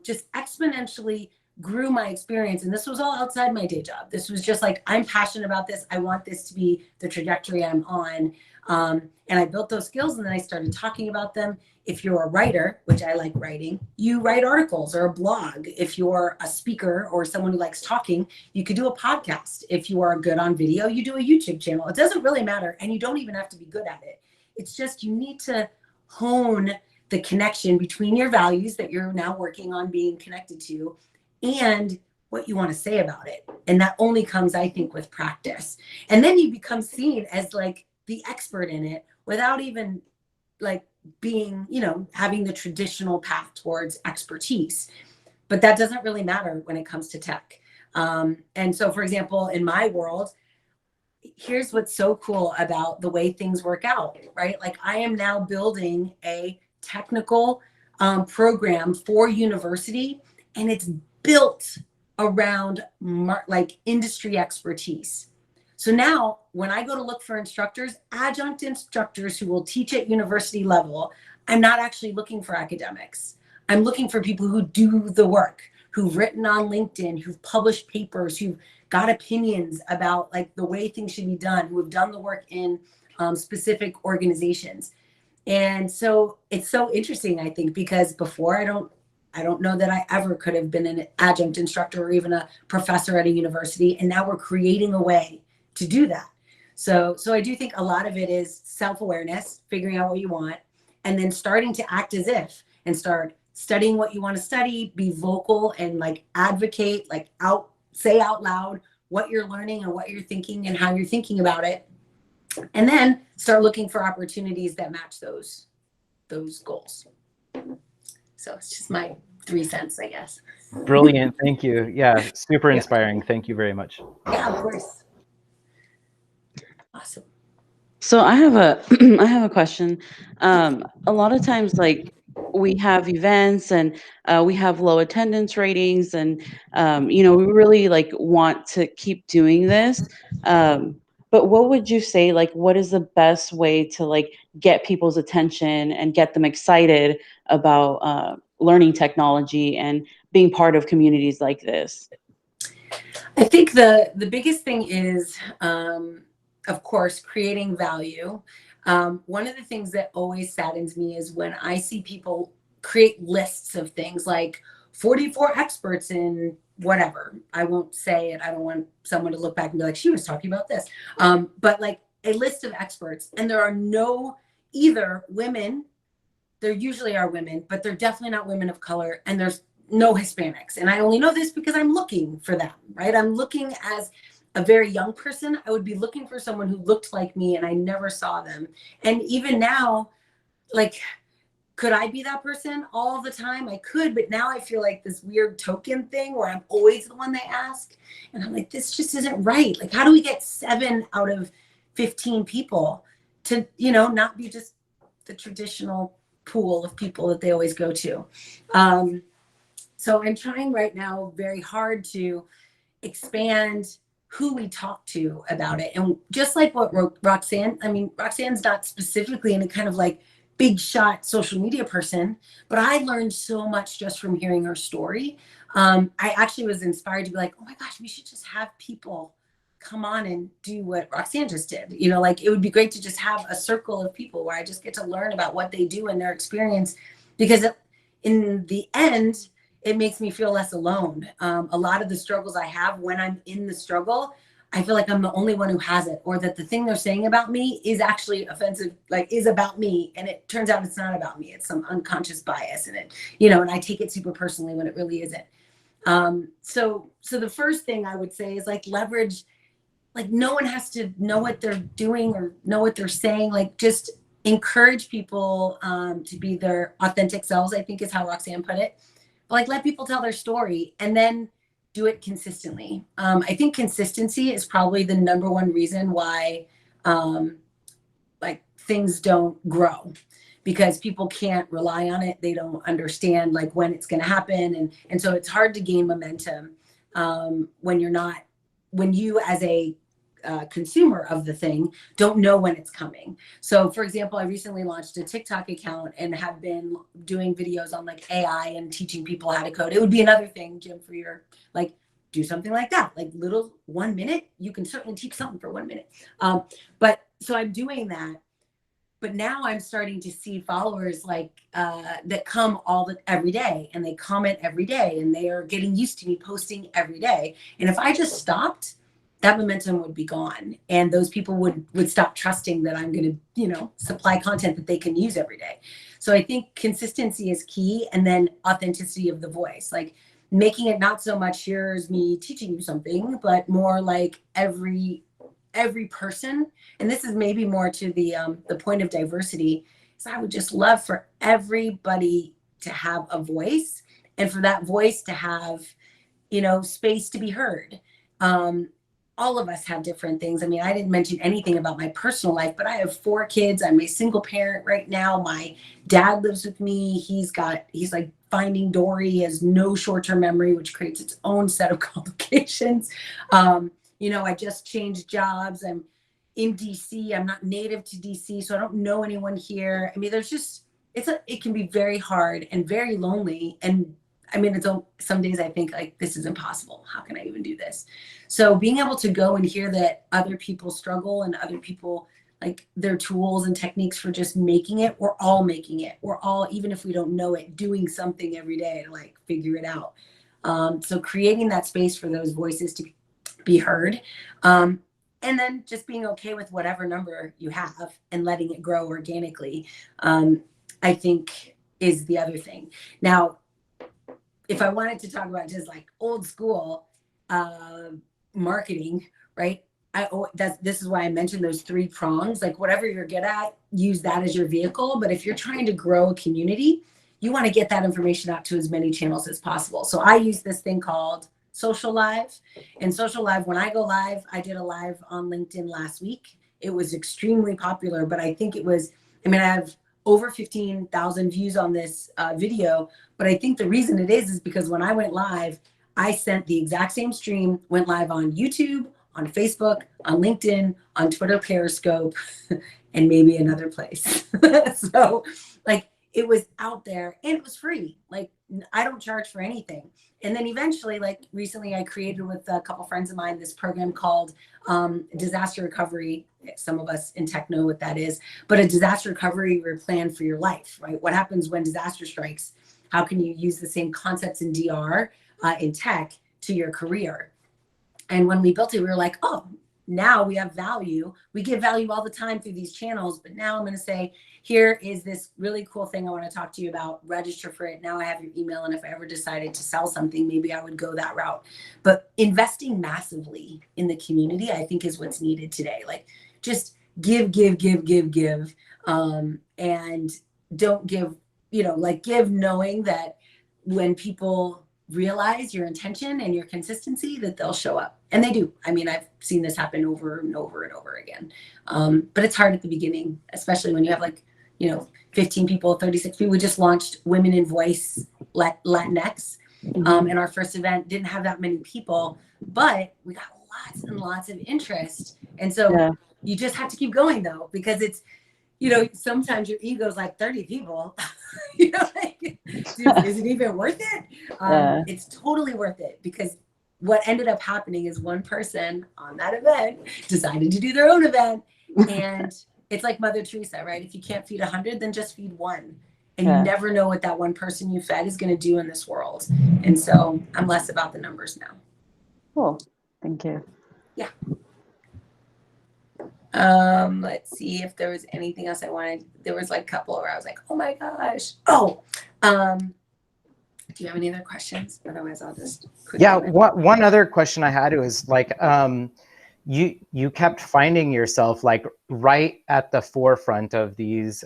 Just exponentially grew my experience. And this was all outside my day job. This was just like, I'm passionate about this. I want this to be the trajectory I'm on. And I built those skills, and then I started talking about them. If you're a writer, which I like writing, you write articles or a blog. If you're a speaker or someone who likes talking, you could do a podcast. If you are good on video, you do a YouTube channel. It doesn't really matter. And you don't even have to be good at it. It's just, you need to hone the connection between your values that you're now working on being connected to and what you want to say about it. And that only comes, I think, with practice. And then you become seen as like the expert in it without even like being, you know, having the traditional path towards expertise. But that doesn't really matter when it comes to tech. And so, for example, in my world, here's what's so cool about the way things work out, right? Like, I am now building a technical program for university, and it's built around like industry expertise. So now when I go to look for instructors, adjunct instructors who will teach at university level, I'm not actually looking for academics. I'm looking for people who do the work, who've written on LinkedIn, who've published papers, who've got opinions about like the way things should be done, who have done the work in specific organizations. And so it's so interesting, I think, because before I don't know that I ever could have been an adjunct instructor or even a professor at a university. And now we're creating a way to do that. So I do think a lot of it is self-awareness, figuring out what you want, and then starting to act as if, and start studying what you want to study, be vocal and like advocate, like say out loud what you're learning and what you're thinking and how you're thinking about it. And then start looking for opportunities that match those goals. So it's just my 3 cents, I guess. Brilliant. Thank you. Yeah, super inspiring. Thank you very much. Yeah, of course. Awesome. So I have a I have a question. A lot of times, like we have events and we have low attendance ratings, and you know, we really like want to keep doing this. But what would you say? Like, what is the best way to like get people's attention and get them excited about learning technology and being part of communities like this? I think the biggest thing is, of course, creating value. One of the things that always saddens me is when I see people create lists of things like 44 experts in whatever. I won't say it. I don't want someone to look back and be like, she was talking about this. But like a list of experts, and there are no either women, there usually are women, but they're definitely not women of color, and there's no Hispanics. And I only know this because I'm looking for them, right? I'm looking as a very young person. I would be looking for someone who looked like me, and I never saw them. And even now, like, could I be that person all the time? I could, but now I feel like this weird token thing where I'm always the one they ask. And I'm like, this just isn't right. Like, how do we get 7 out of 15 people to, you know, not be just the traditional pool of people that they always go to? So I'm trying right now very hard to expand who we talk to about it. And just like what Roxanne, I mean, Roxanne's not specifically any kind of like big shot social media person, but I learned so much just from hearing her story. I actually was inspired to be like, oh my gosh, we should just have people come on and do what Roxanne just did. You know, like it would be great to just have a circle of people where I just get to learn about what they do and their experience, because in the end, it makes me feel less alone. A lot of the struggles I have when I'm in the struggle, I feel like I'm the only one who has it, or that the thing they're saying about me is actually offensive, like is about me. And it turns out it's not about me. It's some unconscious bias in it, you know, and I take it super personally when it really isn't. So the first thing I would say is like leverage, like no one has to know what they're doing or know what they're saying. Like just encourage people to be their authentic selves, I think is how Roxanne put it. But like let people tell their story and then do it consistently. I think consistency is probably the number one reason why like things don't grow, because people can't rely on it. They don't understand like when it's going to happen. And so it's hard to gain momentum when you as a consumer of the thing don't know when it's coming. So for example, I recently launched a TikTok account and have been doing videos on like AI and teaching people how to code. It would be another thing, Jim, for your like do something like that, like little 1 minute. You can certainly teach something for 1 minute. But so I'm doing that. But now I'm starting to see followers like that come every day, and they comment every day, and they are getting used to me posting every day. And if I just stopped, that momentum would be gone, and those people would stop trusting that I'm going to, you know, supply content that they can use every day. So I think consistency is key, and then authenticity of the voice, like making it not so much here's me teaching you something, but more like every person. And this is maybe more to the point of diversity. So I would just love for everybody to have a voice, and for that voice to have, you know, space to be heard. All of us have different things. I mean, I didn't mention anything about my personal life, but I have 4 kids. I'm a single parent right now. My dad lives with me. He's like Finding Dory. He has no short-term memory, which creates its own set of complications. You know, I just changed jobs. I'm in DC. I'm not native to DC, so I don't know anyone here. I mean, there's just, it can be very hard and very lonely. And I mean, some days I think like, this is impossible. How can I even do this? So being able to go and hear that other people struggle and other people, like their tools and techniques for just making it, we're all making it. We're all, even if we don't know it, doing something every day to like figure it out. So creating that space for those voices to be heard. And And then just being okay with whatever number you have and letting it grow organically, I think is the other thing. Now, if I wanted to talk about just like old school marketing, right? This is why I mentioned those 3 prongs. Like whatever you're good at, use that as your vehicle. But if you're trying to grow a community, you want to get that information out to as many channels as possible. So I use this thing called Social Live. And Social Live, when I go live, I did a live on LinkedIn last week. It was extremely popular, but I think it was, I mean, I have over 15,000 views on this video, but I think the reason it is because when I went live, I sent the exact same stream, went live on YouTube, on Facebook, on LinkedIn, on Twitter, Periscope, and maybe another place. So like it was out there and it was free. Like I don't charge for anything. And then eventually, like recently I created with a couple friends of mine, this program called disaster recovery. Some of us in tech know what that is, but a disaster recovery plan for your life, right? What happens when disaster strikes? How can you use the same concepts in DR, in tech to your career? And when we built it, we were like, oh, now we have value. We give value all the time through these channels, but now I'm going to say, here is this really cool thing I want to talk to you about. Register for it. Now I have your email. And if I ever decided to sell something, maybe I would go that route. But investing massively in the community, I think is what's needed today. Like just give. And don't give, like give knowing that when people realize your intention and your consistency, that they'll show up. And they do. I mean, I've seen this happen over and over and over again. But it's hard at the beginning, especially when you have like, 15 people, 36 people. We just launched Women in Voice Latinx. And our first event didn't have that many people, but we got lots and lots of interest. And so you just have to keep going though, because it's, sometimes your ego's like 30 people, like, dude, is it even worth it? It's totally worth it, because what ended up happening is one person on that event decided to do their own event. And it's like Mother Teresa, right? If you can't feed 100, then just feed 1. And you never know what that one person you fed is going to do in this world. And so I'm less about the numbers now. Cool. Thank you. Yeah. Let's see if there was anything else I wanted. There was like a couple where I was like, oh my gosh. Do you have any other questions? Otherwise I'll just one other question I had was like, you kept finding yourself like right at the forefront of these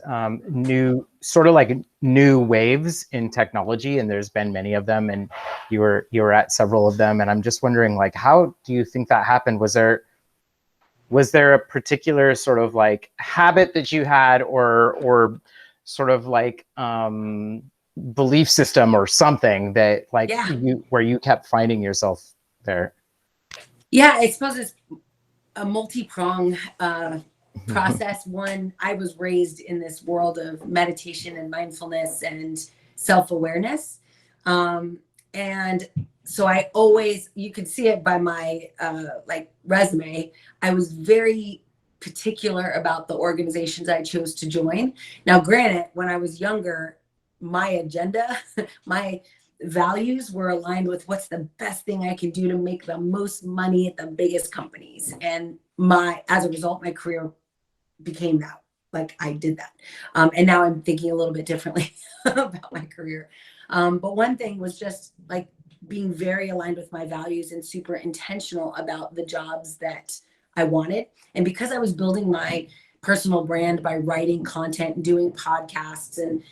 new waves in technology, and there's been many of them, and you were at several of them, and I'm just wondering, like, how do you think that happened? Was there a particular sort of like habit that you had, or sort of like belief system or something that like where you kept finding yourself there? Yeah, I suppose it's a multi-prong process. One, I was raised in this world of meditation and mindfulness and self-awareness. And so I always, you could see it by my like resume, I was very particular about the organizations I chose to join. Now, granted, when I was younger, my agenda, my values were aligned with what's the best thing I can do to make the most money at the biggest companies. And as a result, my career became that. Like I did that. And now I'm thinking a little bit differently about my career. But one thing was just like being very aligned with my values and super intentional about the jobs that I wanted. And because I was building my personal brand by writing content and doing podcasts and,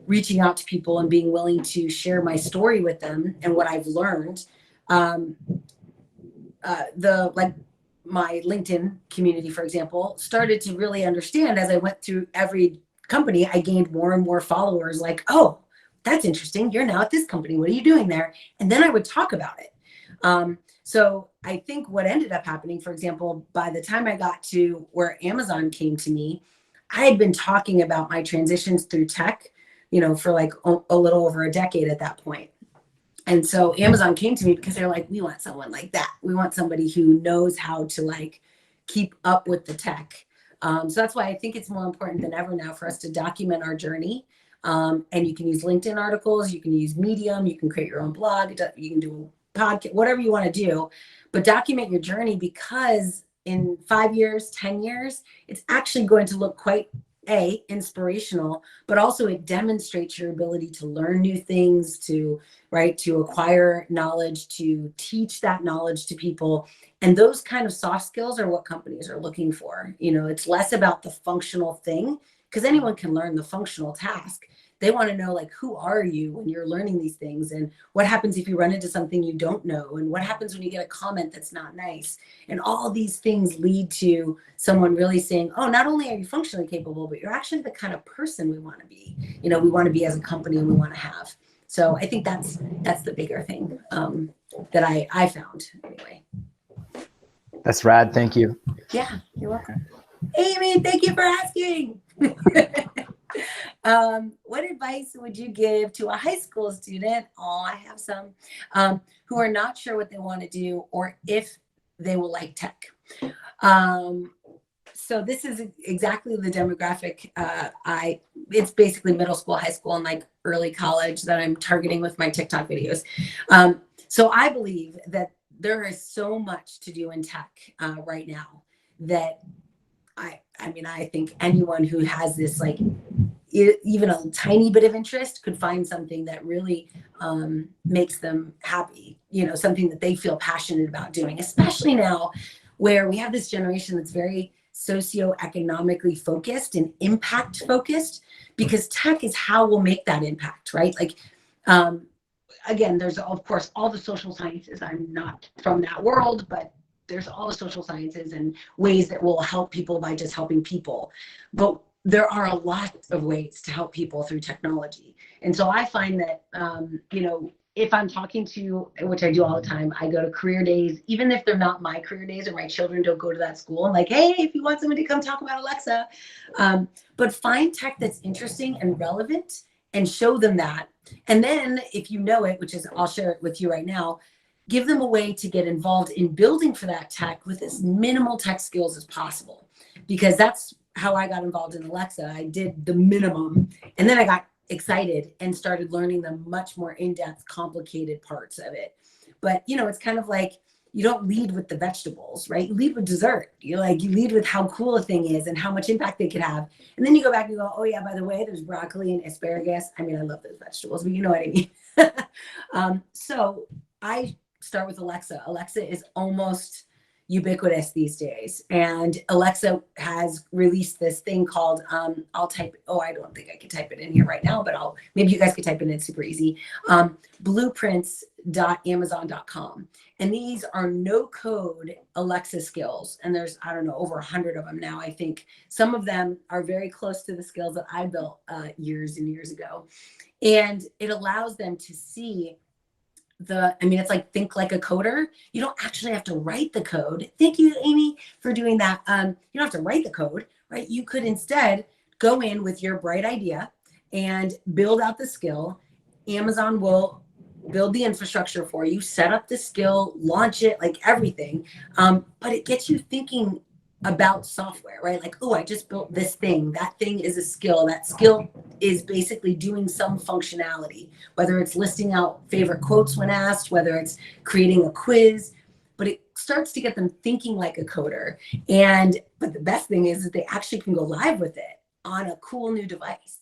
reaching out to people and being willing to share my story with them and what I've learned, my LinkedIn community, for example, started to really understand as I went through every company, I gained more and more followers like, oh, that's interesting. You're now at this company. What are you doing there? And then I would talk about it. So I think what ended up happening, for example, by the time I got to where Amazon came to me, I had been talking about my transitions through tech, for like a little over a decade at that point. And so Amazon came to me because they're like, we want someone like that. We want somebody who knows how to like keep up with the tech. So that's why I think it's more important than ever now for us to document our journey. And you can use LinkedIn articles, you can use Medium, you can create your own blog, you can do a podcast, whatever you want to do, but document your journey, because in 5 years, 10 years, it's actually going to look quite inspirational, but also it demonstrates your ability to learn new things, to acquire knowledge, to teach that knowledge to people. And those kind of soft skills are what companies are looking for. It's less about the functional thing, because anyone can learn the functional task. They want to know, like, who are you when you're learning these things, and what happens if you run into something you don't know, and what happens when you get a comment that's not nice. And all these things lead to someone really saying, oh, not only are you functionally capable, but you're actually the kind of person we want to be. We want to be as a company, and we want to have. So I think that's the bigger thing that I found anyway. That's rad. Thank you. Yeah, you're welcome. Amy, thank you for asking. What advice would you give to a high school student? Oh, I have some who are not sure what they want to do or if they will like tech. So this is exactly the demographic. It's basically middle school, high school, and like early college that I'm targeting with my TikTok videos. So I believe that there is so much to do in tech right now that I think anyone who has this, like, even a tiny bit of interest could find something that really makes them happy, something that they feel passionate about doing, especially now where we have this generation that's very socioeconomically focused and impact focused, because tech is how we'll make that impact, right? Like, again, there's, of course, all the social sciences. I'm not from that world, but there's all the social sciences and ways that will help people by just helping people. But there are a lot of ways to help people through technology. And so I find that, if I'm talking to, which I do all the time, I go to career days, even if they're not my career days or my children don't go to that school. I'm like, hey, if you want somebody to come talk about Alexa, but find tech that's interesting and relevant and show them that. And then if you know it, which is, I'll share it with you right now, give them a way to get involved in building for that tech with as minimal tech skills as possible, because that's how I got involved in Alexa. I did the minimum, and then I got excited and started learning the much more in-depth, complicated parts of it. But, it's kind of like, you don't lead with the vegetables, right? You lead with dessert. You lead with how cool a thing is and how much impact they could have. And then you go back and go, oh yeah, by the way, there's broccoli and asparagus. I love those vegetables, but you know what I mean? So I start with Alexa. Alexa is almost ubiquitous these days. And Alexa has released this thing called, I don't think I can type it in here right now, but maybe you guys could type it in, it's super easy. Blueprints.amazon.com. And these are no code Alexa skills. And there's, over 100 of them now. I think some of them are very close to the skills that I built years and years ago. And it allows them to see it's like, think like a coder. You don't actually have to write the code. Thank you, Amy, for doing that. You don't have to write the code, right? You could instead go in with your bright idea and build out the skill. Amazon will build the infrastructure for you, set up the skill, launch it, like everything. But it gets you thinking about software, right? Like, oh, I just built this thing. That thing is a skill. That skill is basically doing some functionality, whether it's listing out favorite quotes when asked, whether it's creating a quiz, but it starts to get them thinking like a coder. But the best thing is that they actually can go live with it on a cool new device.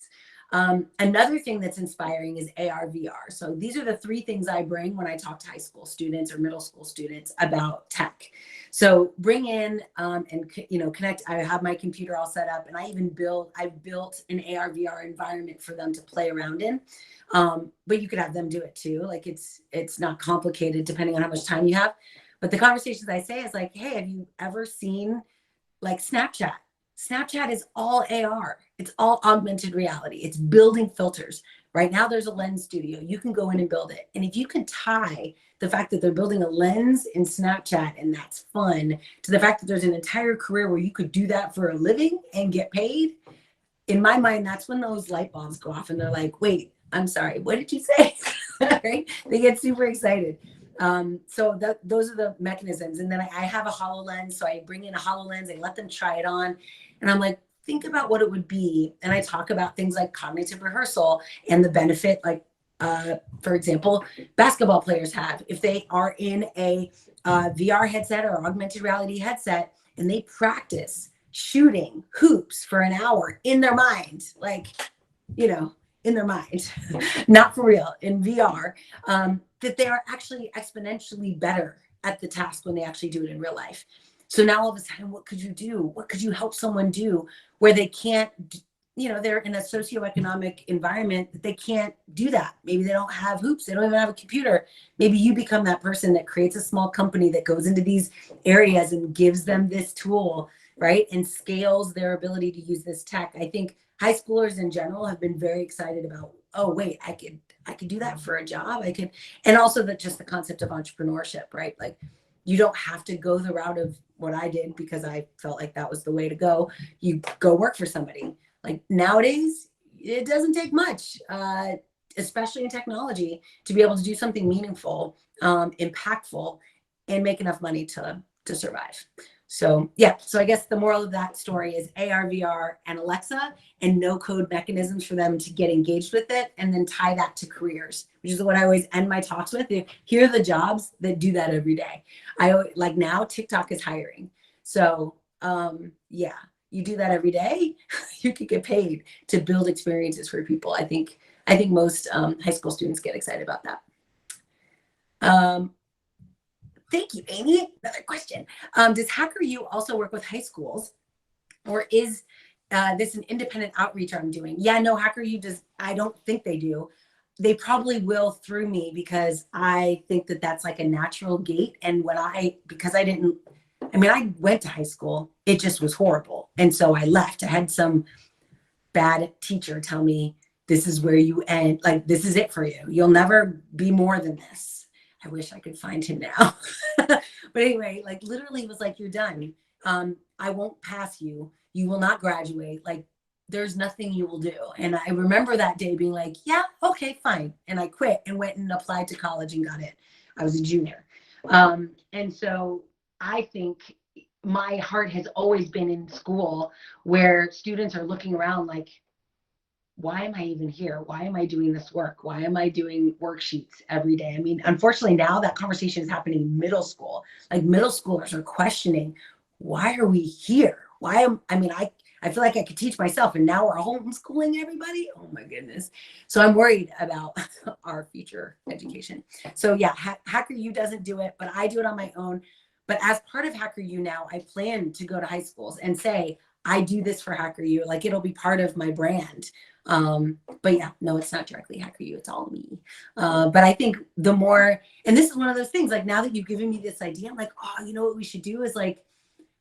Another thing that's inspiring is AR, VR. So these are the three things I bring when I talk to high school students or middle school students about tech. So bring in and connect. I have my computer all set up, and I built an AR, VR environment for them to play around in. But you could have them do it too. Like, it's not complicated depending on how much time you have. But the conversations I say is like, hey, have you ever seen like Snapchat? Snapchat is all AR. It's all augmented reality. It's building filters. Right now there's a lens studio. You can go in and build it. And if you can tie the fact that they're building a lens in Snapchat and that's fun to the fact that there's an entire career where you could do that for a living and get paid, in my mind, that's when those light bulbs go off and they're like, wait, I'm sorry, what did you say? Right? They get super excited. So those are the mechanisms. And then I have a HoloLens. So I bring in a HoloLens and let them try it on. And I'm like, think about what it would be. And I talk about things like cognitive rehearsal and the benefit, like, for example, basketball players have if they are in a VR headset or augmented reality headset, and they practice shooting hoops for an hour in their mind, like, in their mind, not for real, in VR, that they are actually exponentially better at the task when they actually do it in real life. So now all of a sudden, what could you do? What could you help someone do where they can't, they're in a socioeconomic environment that they can't do that. Maybe they don't have hoops. They don't even have a computer. Maybe you become that person that creates a small company that goes into these areas and gives them this tool, right? And scales their ability to use this tech. I think high schoolers in general have been very excited about, oh, wait, I could do that for a job. And also just the concept of entrepreneurship, right? Like, you don't have to go the route of what I did because I felt like that was the way to go. You go work for somebody. Like, nowadays, it doesn't take much, especially in technology, to be able to do something meaningful, impactful, and make enough money to survive. So yeah, so I guess the moral of that story is AR, VR, and Alexa, and no code mechanisms for them to get engaged with it, and then tie that to careers, which is what I always end my talks with. Here are the jobs that do that every day. Like, now TikTok is hiring. So yeah, you do that every day, you could get paid to build experiences for people. I think most high school students get excited about that. Thank you, Amy. Another question. Does HackerU also work with high schools, or is this an independent outreach I'm doing? Yeah, no, HackerU does. I don't think they do. They probably will through me, because I think that that's like a natural gate. And I went to high school, it just was horrible. And so I left. I had some bad teacher tell me, this is where you end. Like, this is it for you. You'll never be more than this. I wish I could find him now. But anyway, like, literally was like, you're done. I won't pass you. You will not graduate. Like, there's nothing you will do. And I remember that day being like, yeah, okay, fine. And I quit and went and applied to college and got it. I was a junior. And so I think my heart has always been in school, where students are looking around like, why am I even here? Why am I doing this work? Why am I doing worksheets every day? I mean, unfortunately, now that conversation is happening in middle school. Like, middle schoolers are questioning, why are we here? I feel like I could teach myself, and now we're homeschooling everybody. Oh my goodness. So I'm worried about our future education. So yeah, HackerU doesn't do it, but I do it on my own. But as part of HackerU now, I plan to go to high schools and say, I do this for HackerU. Like, it'll be part of my brand. But yeah, no, it's not directly HackerU, it's all me. But I think the more, and this is one of those things, like, now that you've given me this idea, I'm like, oh, you know what we should do is, like,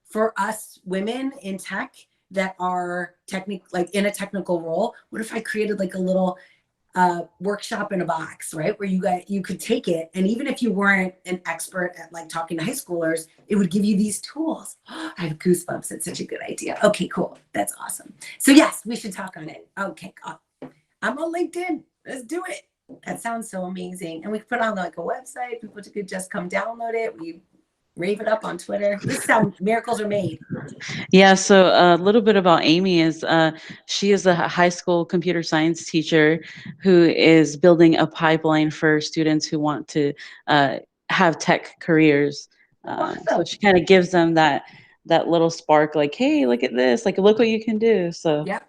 for us women in tech that are like in a technical role, what if I created like a little workshop in a box, right? Where you could take it, and even if you weren't an expert at like talking to high schoolers, it would give you these tools. I have goosebumps. It's such a good idea. Okay, cool. That's awesome. So yes, we should talk on it. Okay, I'm on LinkedIn. Let's do it. That sounds so amazing. And we could put on like a website. People could just come download it. We rave it up on Twitter. This is how miracles are made. Yeah, so a little bit about Amy is she is a high school computer science teacher who is building a pipeline for students who want to have tech careers. So she kind of gives them that little spark, like, hey, look at this, like, look what you can do. So yeah.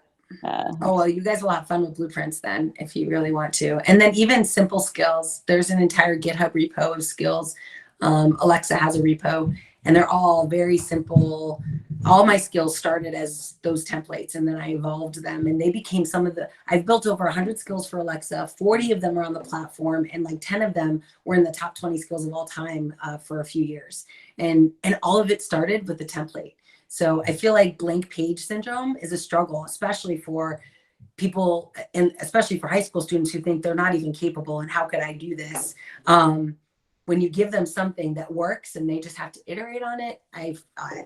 Oh, well, you guys will have fun with blueprints then, if you really want to. And then even simple skills. There's an entire GitHub repo of skills. Alexa has a repo, and they're all very simple. All my skills started as those templates, and then I evolved them, and they became I've built over 100 skills for Alexa. 40 of them are on the platform, and like 10 of them were in the top 20 skills of all time for a few years. And all of it started with the template. So I feel like blank page syndrome is a struggle, especially for people, and especially for high school students who think they're not even capable, and how could I do this? When you give them something that works and they just have to iterate on it,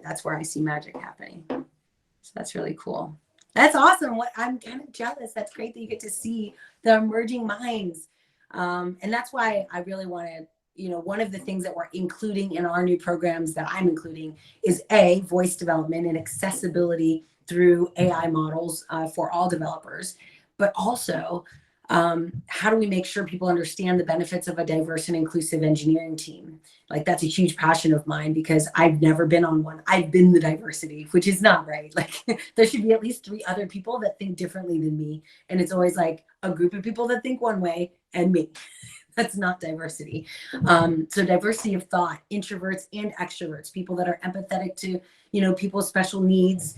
that's where I see magic happening. So that's really cool. That's awesome. I'm kind of jealous. That's great that you get to see the emerging minds. And that's why I really wanted, one of the things that we're including in our new programs that I'm including is voice development and accessibility through AI models for all developers, but also how do we make sure people understand the benefits of a diverse and inclusive engineering team? Like, that's a huge passion of mine because I've never been on one. I've been the diversity, which is not right. Like, there should be at least 3 other people that think differently than me. And it's always like a group of people that think one way and me. That's not diversity. So diversity of thought, introverts and extroverts, people that are empathetic to, people's special needs,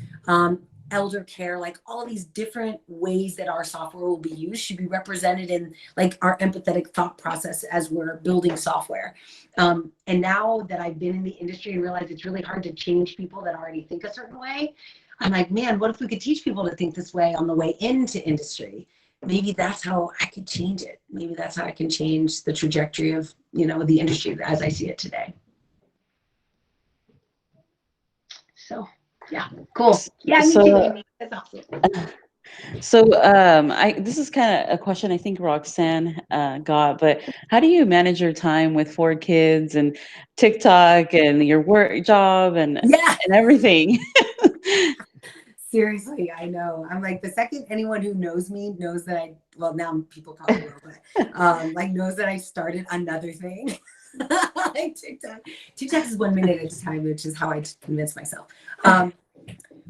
elder care, like all these different ways that our software will be used should be represented in like our empathetic thought process as we're building software. And now that I've been in the industry and realized it's really hard to change people that already think a certain way, I'm like, man, what if we could teach people to think this way on the way into industry? Maybe that's how I could change it. Maybe that's how I can change the trajectory of, the industry as I see it today. So, yeah, cool. Yeah, me too, Amy. That's awesome. So this is kind of a question I think Roxanne got, but how do you manage your time with 4 kids and TikTok and your work job and everything? Seriously, I know. I'm like, the second anyone who knows me knows that now people probably will, but like knows that I started another thing. Like TikTok is 1 minute at a time, which is how I convince myself.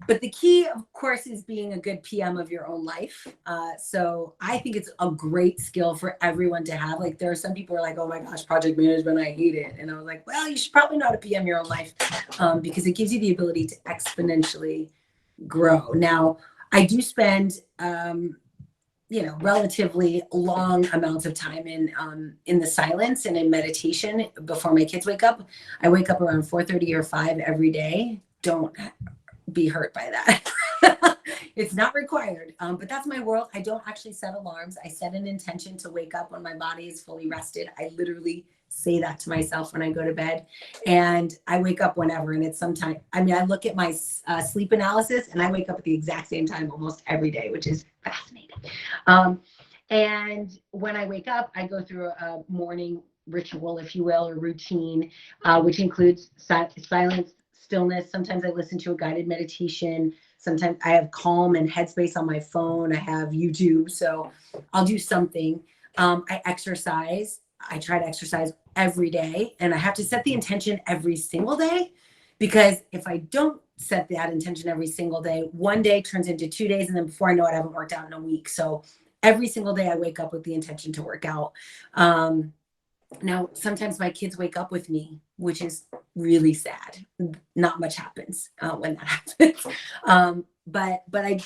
But the key, of course, is being a good PM of your own life. So I think it's a great skill for everyone to have. Like, there are some people who are like, oh my gosh, project management, I hate it. And I was like, well, you should probably know how to PM your own life because it gives you the ability to exponentially grow. Now, I do spend, relatively long amounts of time in the silence and in meditation before my kids wake up. I wake up around 4:30 or 5 every day. Don't be hurt by that. It's not required, but that's my world. I don't actually set alarms. I set an intention to wake up when my body is fully rested. I literally say that to myself when I go to bed, and I wake up whenever. And it's sometimes, I look at my sleep analysis and I wake up at the exact same time almost every day, which is fascinating. And when I wake up, I go through a morning ritual, if you will, or routine, which includes silence, stillness. Sometimes I listen to a guided meditation. Sometimes I have Calm and Headspace on my phone. I have YouTube, so I'll do something. I exercise. I try to exercise every day, and I have to set the intention every single day, because if I don't set that intention every single day, one day turns into 2 days, and then before I know it, I haven't worked out in a week. So every single day I wake up with the intention to work out. Now, sometimes my kids wake up with me, which is really sad. Not much happens when that happens. But I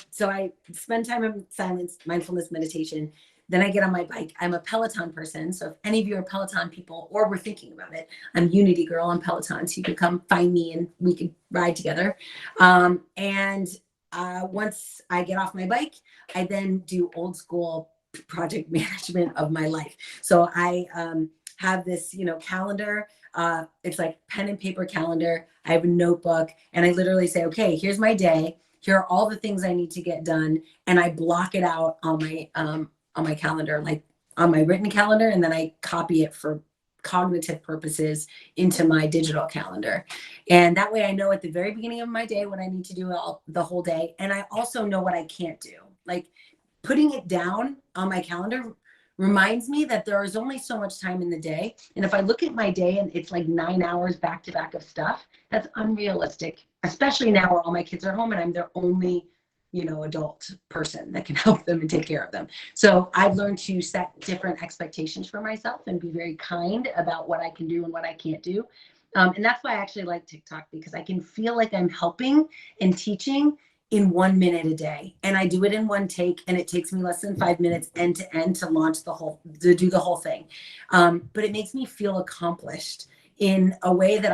spend time in silence, mindfulness, meditation. Then I get on my bike. I'm a Peloton person. So if any of you are Peloton people or we're thinking about it, I'm Unity Girl on Peloton. So you can come find me and we can ride together. Once I get off my bike, I then do old school project management of my life. So I have this, calendar. It's like pen and paper calendar. I have a notebook, and I literally say, okay, here's my day. Here are all the things I need to get done. And I block it out on my calendar, like on my written calendar. And then I copy it for cognitive purposes into my digital calendar. And that way I know at the very beginning of my day what I need to do the whole day. And I also know what I can't do. Like, putting it down on my calendar reminds me that there is only so much time in the day. And if I look at my day and it's like 9 hours back to back of stuff, that's unrealistic, especially now where all my kids are home and I'm their only, adult person that can help them and take care of them. So I've learned to set different expectations for myself and be very kind about what I can do and what I can't do. And that's why I actually like TikTok, because I can feel like I'm helping and teaching in 1 minute a day. And I do it in one take, and it takes me less than 5 minutes end to end to do the whole thing. But it makes me feel accomplished in a way that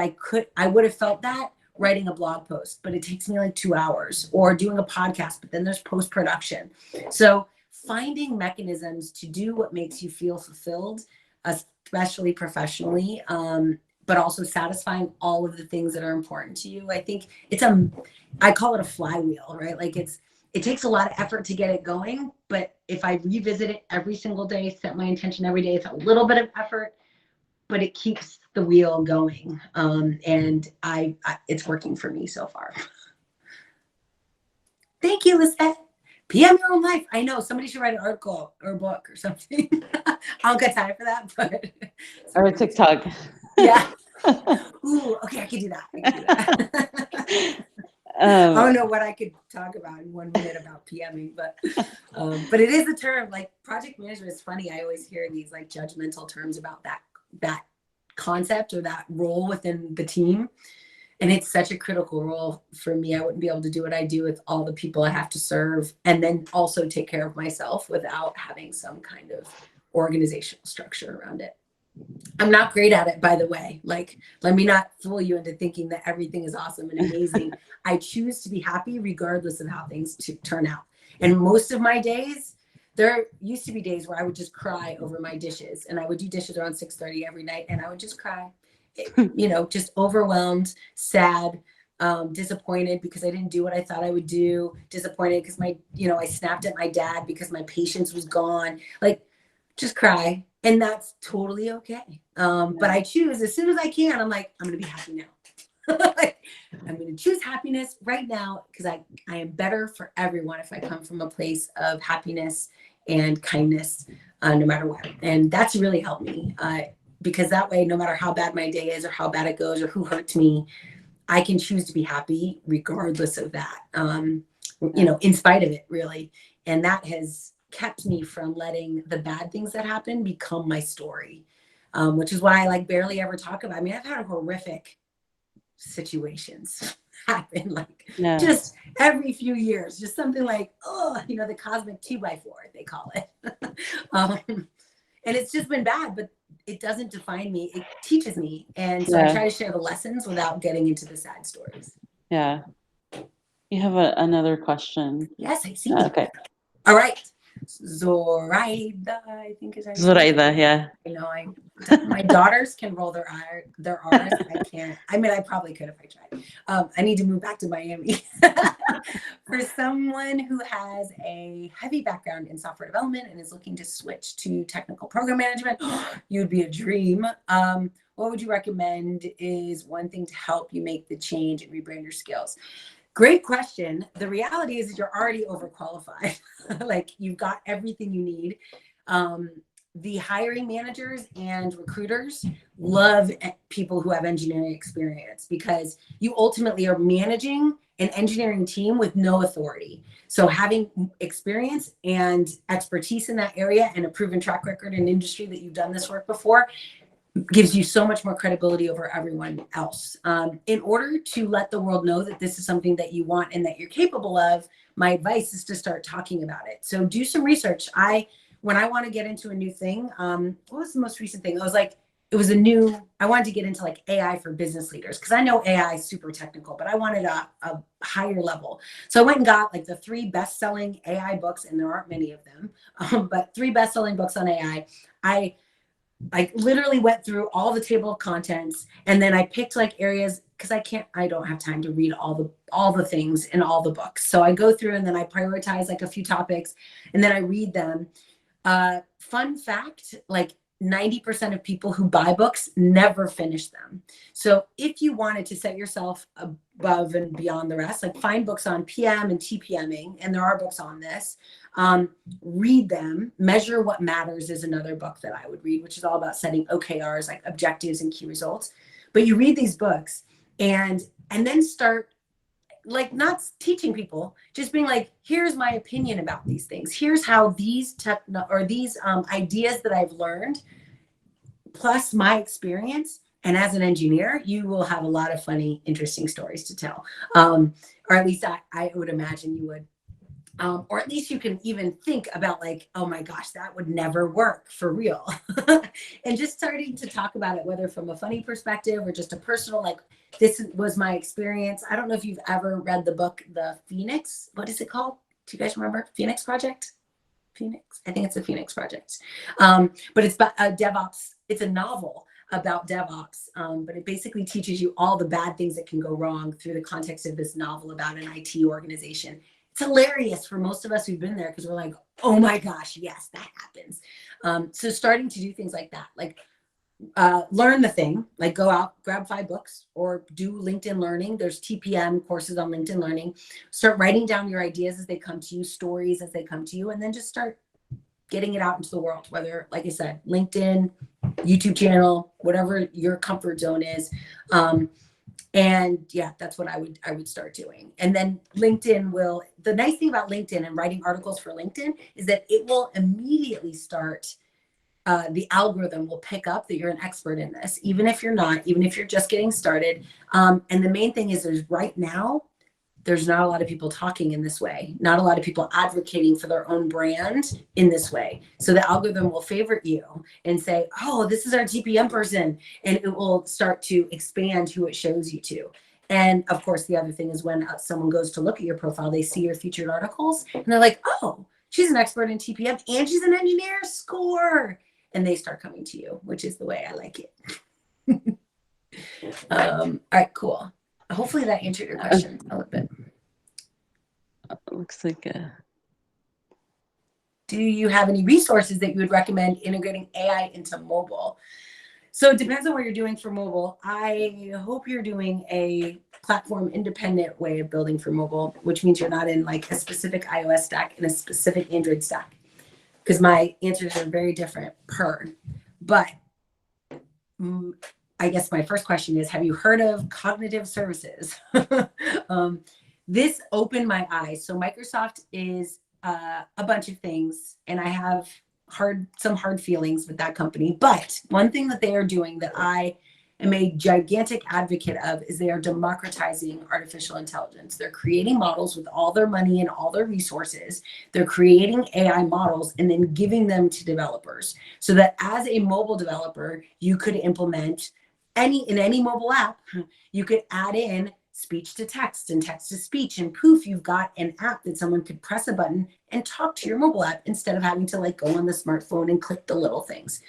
I would have felt that writing a blog post, but it takes me like 2 hours, or doing a podcast, but then there's post-production. So finding mechanisms to do what makes you feel fulfilled, especially professionally, but also satisfying all of the things that are important to you. I think I call it a flywheel, right? Like it takes a lot of effort to get it going, but if I revisit it every single day, set my intention every day, it's a little bit of effort, but it keeps the wheel going. And it's working for me so far. Thank you, Lisette. PM your own life. I know somebody should write an article or a book or something. I don't got time for that, but or a TikTok. yeah. Ooh, okay, I can do that. I can do that. I don't know what I could talk about in 1 minute about PMing, but it is a term. Like project management is funny. I always hear these like judgmental terms about that concept or that role within the team. And it's such a critical role for me. I wouldn't be able to do what I do with all the people I have to serve and then also take care of myself without having some kind of organizational structure around it. I'm not great at it, by the way. Like, let me not fool you into thinking that everything is awesome and amazing. I choose to be happy regardless of how things turn out. And most of my days, there used to be days where I would just cry over my dishes, and I would do dishes around 6:30 every night, and I would just cry, you know, just overwhelmed, sad, disappointed because I didn't do what I thought I would do, disappointed because I snapped at my dad because my patience was gone. Like, just cry. And that's totally okay. But I choose as soon as I can, I'm like, I'm going to be happy now. Like, I'm going to choose happiness right now because I am better for everyone if I come from a place of happiness and kindness, no matter what. And that's really helped me because that way, no matter how bad my day is or how bad it goes or who hurts me, I can choose to be happy regardless of that, in spite of it, really. And that has kept me from letting the bad things that happen become my story, which is why I like barely ever talk about. I mean, I've had horrific situations happen, like just every few years, just something like, the cosmic 2x4, they call it. And it's just been bad, but it doesn't define me. It teaches me. And so I try to share the lessons without getting into the sad stories. Yeah. You have another question. Yes, I see. Okay. All right. Zoraida, I think is her name. Zoraida, yeah. I know my daughters can roll their R's. I can't. I mean, I probably could if I tried. I need to move back to Miami. For someone who has a heavy background in software development and is looking to switch to technical program management, you'd be a dream. What would you recommend is one thing to help you make the change and rebrand your skills? Great question. The reality is that you're already overqualified. Like, you've got everything you need. The hiring managers and recruiters love people who have engineering experience because you ultimately are managing an engineering team with no authority. So having experience and expertise in that area and a proven track record in industry that you've done this work before gives you so much more credibility over everyone else. In order to let the world know that this is something that you want and that you're capable of, my advice is to start talking about it. So do some research. When I want to get into a new thing, what was the most recent thing? I wanted to get into like AI for business leaders because I know AI is super technical, but I wanted a higher level. So I went and got like the 3 best-selling AI books, and there aren't many of them, but 3 best-selling books on AI. I literally went through all the table of contents, and then I picked like areas because I don't have time to read all the things in all the books. So I go through and then I prioritize like a few topics and then I read them. Fun fact, like 90% of people who buy books never finish them. So if you wanted to set yourself above and beyond the rest, like find books on PM and TPMing, and there are books on this. Read them. Measure What Matters is another book that I would read, which is all about setting OKRs, like objectives and key results. But you read these books and then start like not teaching people, just being like, here's my opinion about these things. Here's how these ideas that I've learned, plus my experience. And as an engineer, you will have a lot of funny, interesting stories to tell. Or at least I would imagine you would. Or at least you can even think about like, oh my gosh, that would never work for real. And just starting to talk about it, whether from a funny perspective or just a personal, like, this was my experience. I don't know if you've ever read the book, The Phoenix. What is it called? Do you guys remember? Phoenix Project? Phoenix? I think it's the Phoenix Project. But it's about DevOps. It's a novel about DevOps, but it basically teaches you all the bad things that can go wrong through the context of this novel about an IT organization. It's hilarious for most of us who've been there because we're like, oh my gosh, yes, that happens. So starting to do things like that, like learn the thing, like go out, grab 5 books or do LinkedIn Learning. There's TPM courses on LinkedIn Learning. Start writing down your ideas as they come to you, stories as they come to you, and then just start getting it out into the world, whether, like I said, LinkedIn, YouTube channel, whatever your comfort zone is. And yeah, that's what I would start doing. And then LinkedIn will, the nice thing about LinkedIn and writing articles for LinkedIn is that it will immediately start, the algorithm will pick up that you're an expert in this, even if you're not, even if you're just getting started. And the main thing is right now, there's not a lot of people talking in this way, not a lot of people advocating for their own brand in this way. So the algorithm will favorite you and say, oh, this is our TPM person. And it will start to expand who it shows you to. And of course, the other thing is when someone goes to look at your profile, they see your featured articles and they're like, oh, she's an expert in TPM and she's an engineer, score. And they start coming to you, which is the way I like it. All right, cool. Hopefully that answered your question a little bit. Looks like do you have any resources that you would recommend integrating AI into mobile? So it depends on what you're doing for mobile. I hope you're doing a platform independent way of building for mobile, which means you're not in like a specific iOS stack and a specific Android stack, because my answers are very different per. But I guess my first question is, have you heard of cognitive services? This opened my eyes. So Microsoft is a bunch of things, and I have some hard feelings with that company. But one thing that they are doing that I am a gigantic advocate of is they are democratizing artificial intelligence. They're creating models with all their money and all their resources. They're creating AI models and then giving them to developers so that as a mobile developer, you could implement in any mobile app, you could add in speech to text and text to speech, and poof, you've got an app that someone could press a button and talk to your mobile app instead of having to like go on the smartphone and click the little things.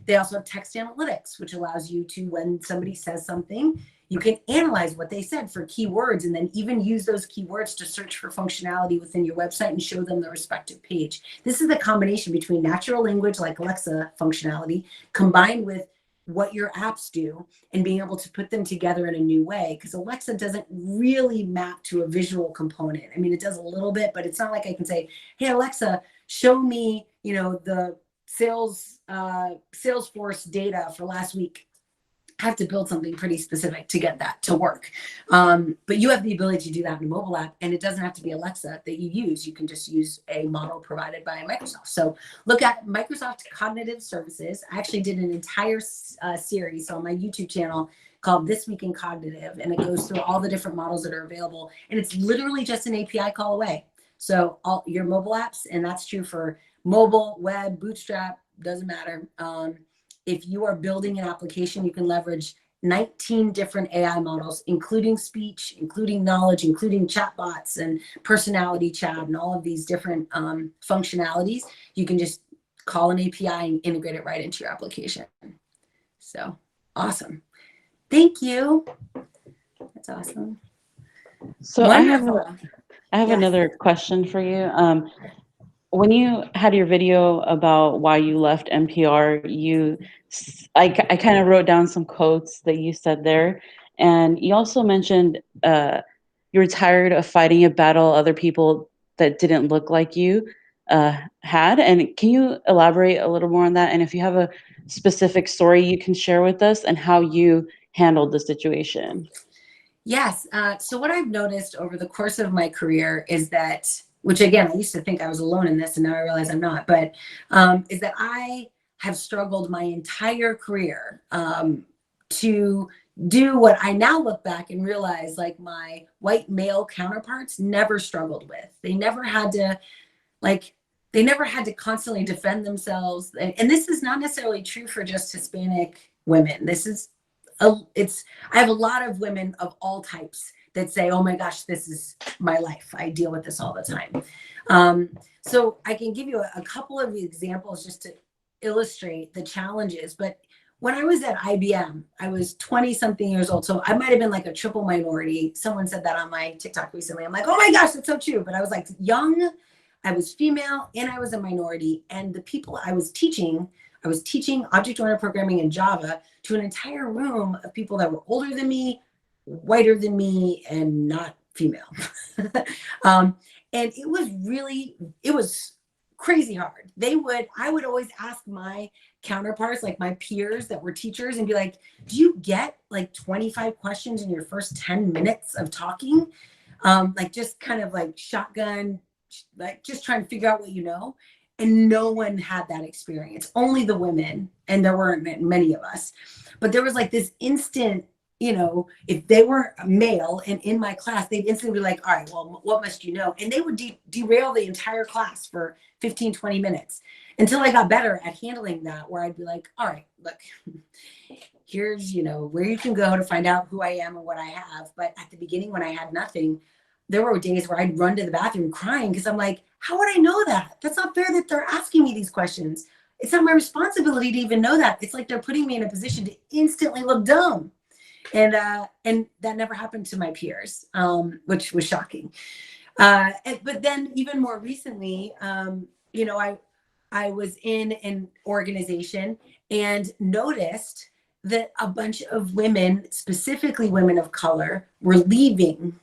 They also have text analytics, which allows you to, when somebody says something, you can analyze what they said for keywords and then even use those keywords to search for functionality within your website and show them the respective page. This is the combination between natural language like Alexa functionality combined with what your apps do and being able to put them together in a new way, because Alexa doesn't really map to a visual component. I mean, it does a little bit, but it's not like I can say, hey, Alexa, show me, the Salesforce data for last week. I have to build something pretty specific to get that to work. But you have the ability to do that in a mobile app, and it doesn't have to be Alexa that you use. You can just use a model provided by Microsoft. So look at Microsoft Cognitive Services. I actually did an entire series on my YouTube channel called This Week in Cognitive, and it goes through all the different models that are available. And it's literally just an API call away. So all your mobile apps, and that's true for mobile, web, Bootstrap, doesn't matter. If you are building an application, you can leverage 19 different AI models, including speech, including knowledge, including chatbots and personality chat and all of these different functionalities. You can just call an API and integrate it right into your application. So awesome. Thank you. That's awesome. So wonderful. I have Yes. another question for you. When you had your video about why you left NPR, I kind of wrote down some quotes that you said there, and you also mentioned you were tired of fighting a battle other people that didn't look like you had. And can you elaborate a little more on that? And if you have a specific story you can share with us and how you handled the situation. Yes. So what I've noticed over the course of my career is that, which again, I used to think I was alone in this and now I realize I'm not, but is that I have struggled my entire career to do what I now look back and realize like my white male counterparts never struggled with. They never had to constantly defend themselves. And this is not necessarily true for just Hispanic women. I have a lot of women of all types that say, oh my gosh, this is my life. I deal with this all the time. So I can give you a couple of examples just to illustrate the challenges. But when I was at IBM, I was 20 something years old. So I might've been like a triple minority. Someone said that on my TikTok recently. I'm like, oh my gosh, that's so true. But I was like young, I was female, and I was a minority. And the people I was teaching I was teaching object-oriented programming in Java to an entire room of people that were older than me, whiter than me, and not female. And it was crazy hard. I would always ask my counterparts, like my peers that were teachers, and be like, do you get like 25 questions in your first 10 minutes of talking? Like just kind of like shotgun, like just trying to figure out what you know. And no one had that experience, only the women. And there weren't many of us, but there was like this instant, you know, if they were male and in my class, they'd instantly be like, all right, well, what must you know? And they would derail the entire class for 15, 20 minutes until I got better at handling that, where I'd be like, all right, look, here's, you know, where you can go to find out who I am and what I have. But at the beginning, when I had nothing, there were days where I'd run to the bathroom crying because I'm like, how would I know that? That's not fair that they're asking me these questions. It's not my responsibility to even know that. It's like they're putting me in a position to instantly look dumb. And that never happened to my peers, which was shocking. But then even more recently, you know, I was in an organization and noticed that a bunch of women, specifically women of color, were leaving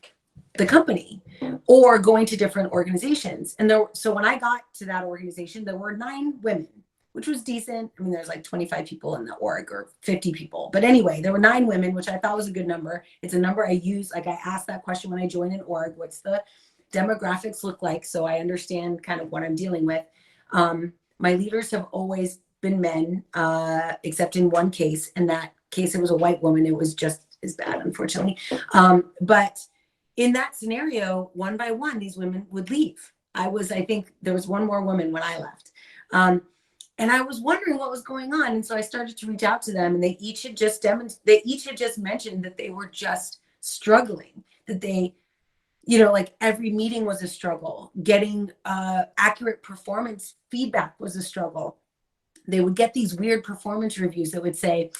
the company or going to different organizations. And so when I got to that organization, there were 9 women, which was decent. I mean, there's like 25 people in the org or 50 people. But anyway, there were 9 women, which I thought was a good number. It's a number I use. Like I asked that question when I joined an org, what's the demographics look like? So I understand kind of what I'm dealing with. My leaders have always been men, except in one case. In that case, it was a white woman. It was just as bad, unfortunately. But in that scenario, one by one, these women would leave. I think there was one more woman when I left. And I was wondering what was going on. And so I started to reach out to them, and they each had just mentioned that they were just struggling, that they, you know, like every meeting was a struggle. Getting accurate performance feedback was a struggle. They would get these weird performance reviews that would say,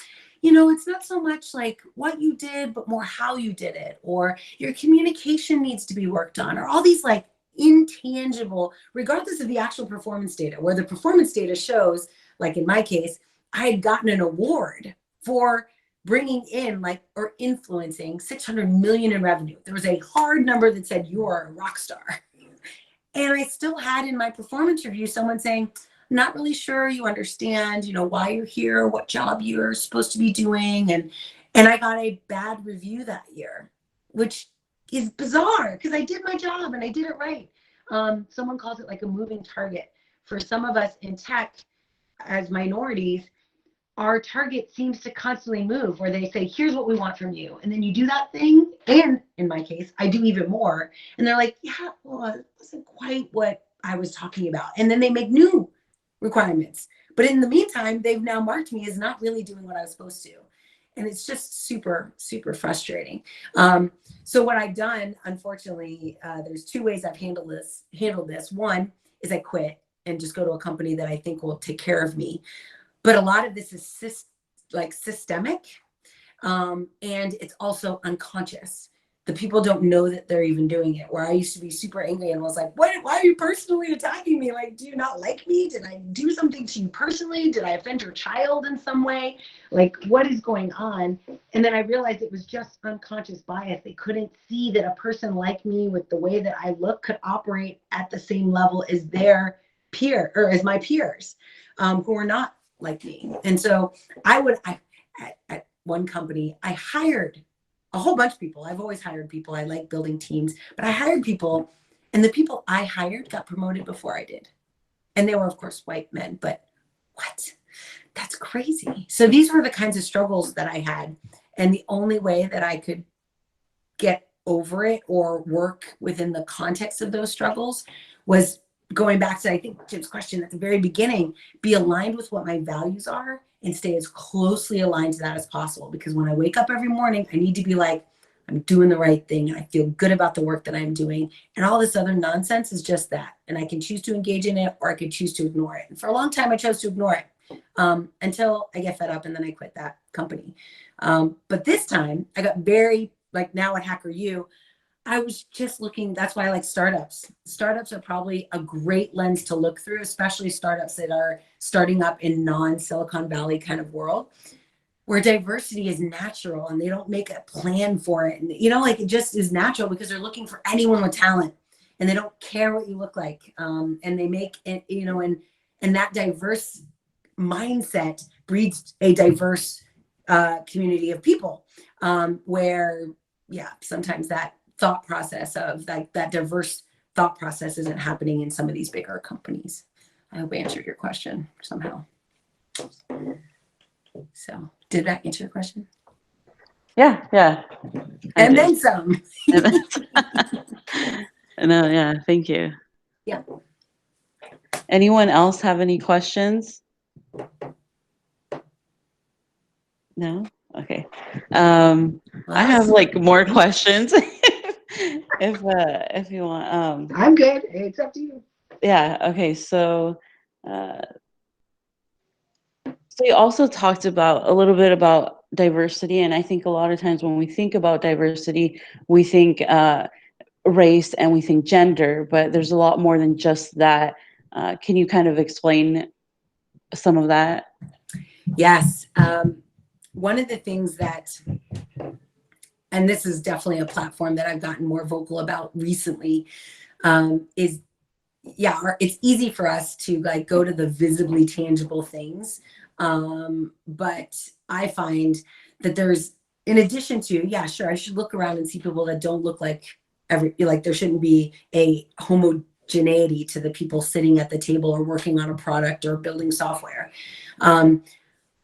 you know, it's not so much like what you did, but more how you did it, or your communication needs to be worked on, or all these like intangible, regardless of the actual performance data, where the performance data shows, like in my case, I had gotten an award for bringing in like, or influencing 600 million in revenue. There was a hard number that said you are a rock star. And I still had in my performance review someone saying, not really sure you understand, you know, why you're here, what job you're supposed to be doing. And I got a bad review that year, which is bizarre because I did my job and I did it right. Someone calls it like a moving target. For some of us in tech as minorities, our target seems to constantly move, where they say, here's what we want from you. And then you do that thing. And in my case, I do even more. And they're like, yeah, well, it wasn't quite what I was talking about. And then they make new requirements. But in the meantime, they've now marked me as not really doing what I was supposed to. And it's just super, super frustrating. So what I've done, unfortunately, there's 2 ways I've handled this. One is I quit and just go to a company that I think will take care of me. But a lot of this is systemic, and it's also unconscious. The people don't know that they're even doing it. Where I used to be super angry and was like, why are you personally attacking me? Like, do you not like me? Did I do something to you personally? Did I offend your child in some way? Like, what is going on? And then I realized it was just unconscious bias. They couldn't see that a person like me with the way that I look could operate at the same level as their peer, or as my peers, who are not like me. And so at one company, I hired a whole bunch of people. I've always hired people. I like building teams, but I hired people, and the people I hired got promoted before I did. And they were, of course, white men, but what? That's crazy. So these were the kinds of struggles that I had. And the only way that I could get over it or work within the context of those struggles was going back to, I think, Jim's question at the very beginning, be aligned with what my values are and stay as closely aligned to that as possible. Because when I wake up every morning, I need to be like, I'm doing the right thing, and I feel good about the work that I'm doing. And all this other nonsense is just that. And I can choose to engage in it, or I could choose to ignore it. And for a long time, I chose to ignore it until I get fed up, and then I quit that company. But this time I got very, like now at Hacker U, I was just looking, that's why I like startups. Startups are probably a great lens to look through, especially startups that are starting up in non-Silicon Valley kind of world, where diversity is natural and they don't make a plan for it. And, you know, like it just is natural because they're looking for anyone with talent and they don't care what you look like. And they make it, you know, and that diverse mindset breeds a diverse community of people where, yeah, sometimes that thought process of like that diverse thought process isn't happening in some of these bigger companies. I hope I answered your question somehow. So did that answer your question? Yeah. And then some. No, yeah, thank you. Yeah. Anyone else have any questions? No? Okay. I have like more questions if you want. I'm good. It's up to you. Yeah, okay. So you also talked about a little bit about diversity, and I think a lot of times when we think about diversity, we think race and we think gender, but there's a lot more than just that. Can you kind of explain some of that? Yes. One of the things that, and this is definitely a platform that I've gotten more vocal about recently, is, yeah, it's easy for us to like go to the visibly tangible things. But I find that there's, in addition to, yeah, sure, I should look around and see people that don't look like like there shouldn't be a homogeneity to the people sitting at the table or working on a product or building software.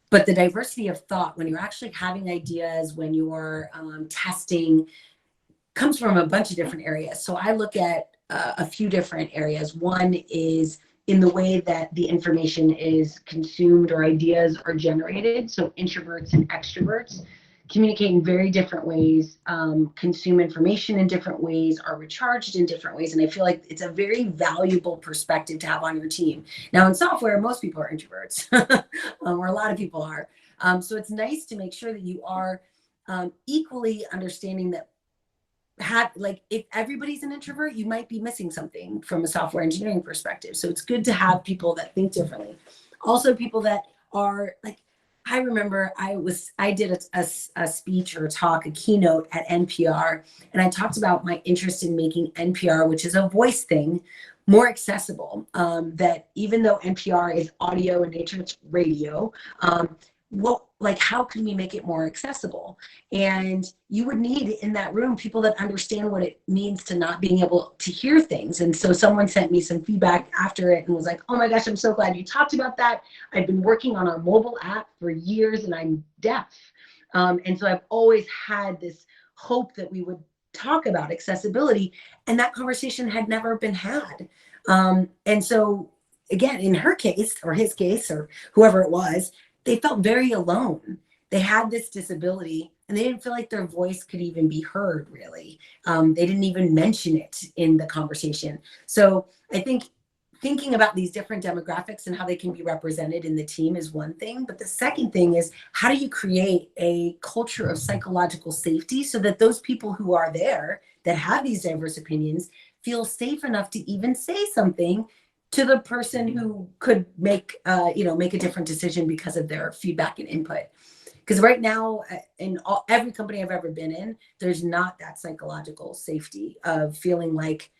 But the diversity of thought, when you're actually having ideas, when you're testing, comes from a bunch of different areas. So I look at a few different areas. One is in the way that the information is consumed or ideas are generated. So introverts and extroverts communicate in very different ways, consume information in different ways, are recharged in different ways. And I feel like it's a very valuable perspective to have on your team. Now in software, most people are introverts, or a lot of people are. So it's nice to make sure that you are equally understanding that like if everybody's an introvert, you might be missing something from a software engineering perspective. So it's good to have people that think differently. Also people that are like, I remember I did a speech or a talk, a keynote at NPR, and I talked about my interest in making NPR, which is a voice thing, more accessible. That even though NPR is audio in nature, it's radio. How can we make it more accessible? And you would need in that room people that understand what it means to not being able to hear things. And so someone sent me some feedback after it and was like, oh my gosh, I'm so glad you talked about that. I've been working on our mobile app for years and I'm deaf. And so I've always had this hope that we would talk about accessibility, and that conversation had never been had. And so again, in her case or his case or whoever it was, they felt very alone. They had this disability and they didn't feel like their voice could even be heard, really. They didn't even mention it in the conversation. So I think thinking about these different demographics and how they can be represented in the team is one thing. But the second thing is, how do you create a culture of psychological safety so that those people who are there that have these diverse opinions feel safe enough to even say something to the person who could make a different decision because of their feedback and input. Because right now, in every company I've ever been in, there's not that psychological safety of feeling like,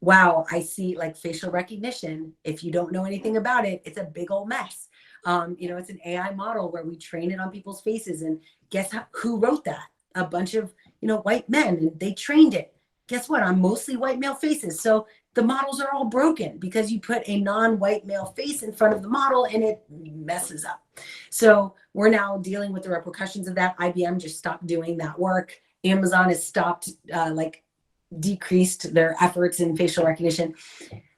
wow, I see like facial recognition. If you don't know anything about it, it's a big old mess. It's an AI model where we train it on people's faces, and guess who wrote that? A bunch of white men, and they trained it. Guess what? On mostly white male faces. So the models are all broken because you put a non-white male face in front of the model and it messes up. So we're now dealing with the repercussions of that. IBM just stopped doing that work. Amazon has stopped, decreased their efforts in facial recognition.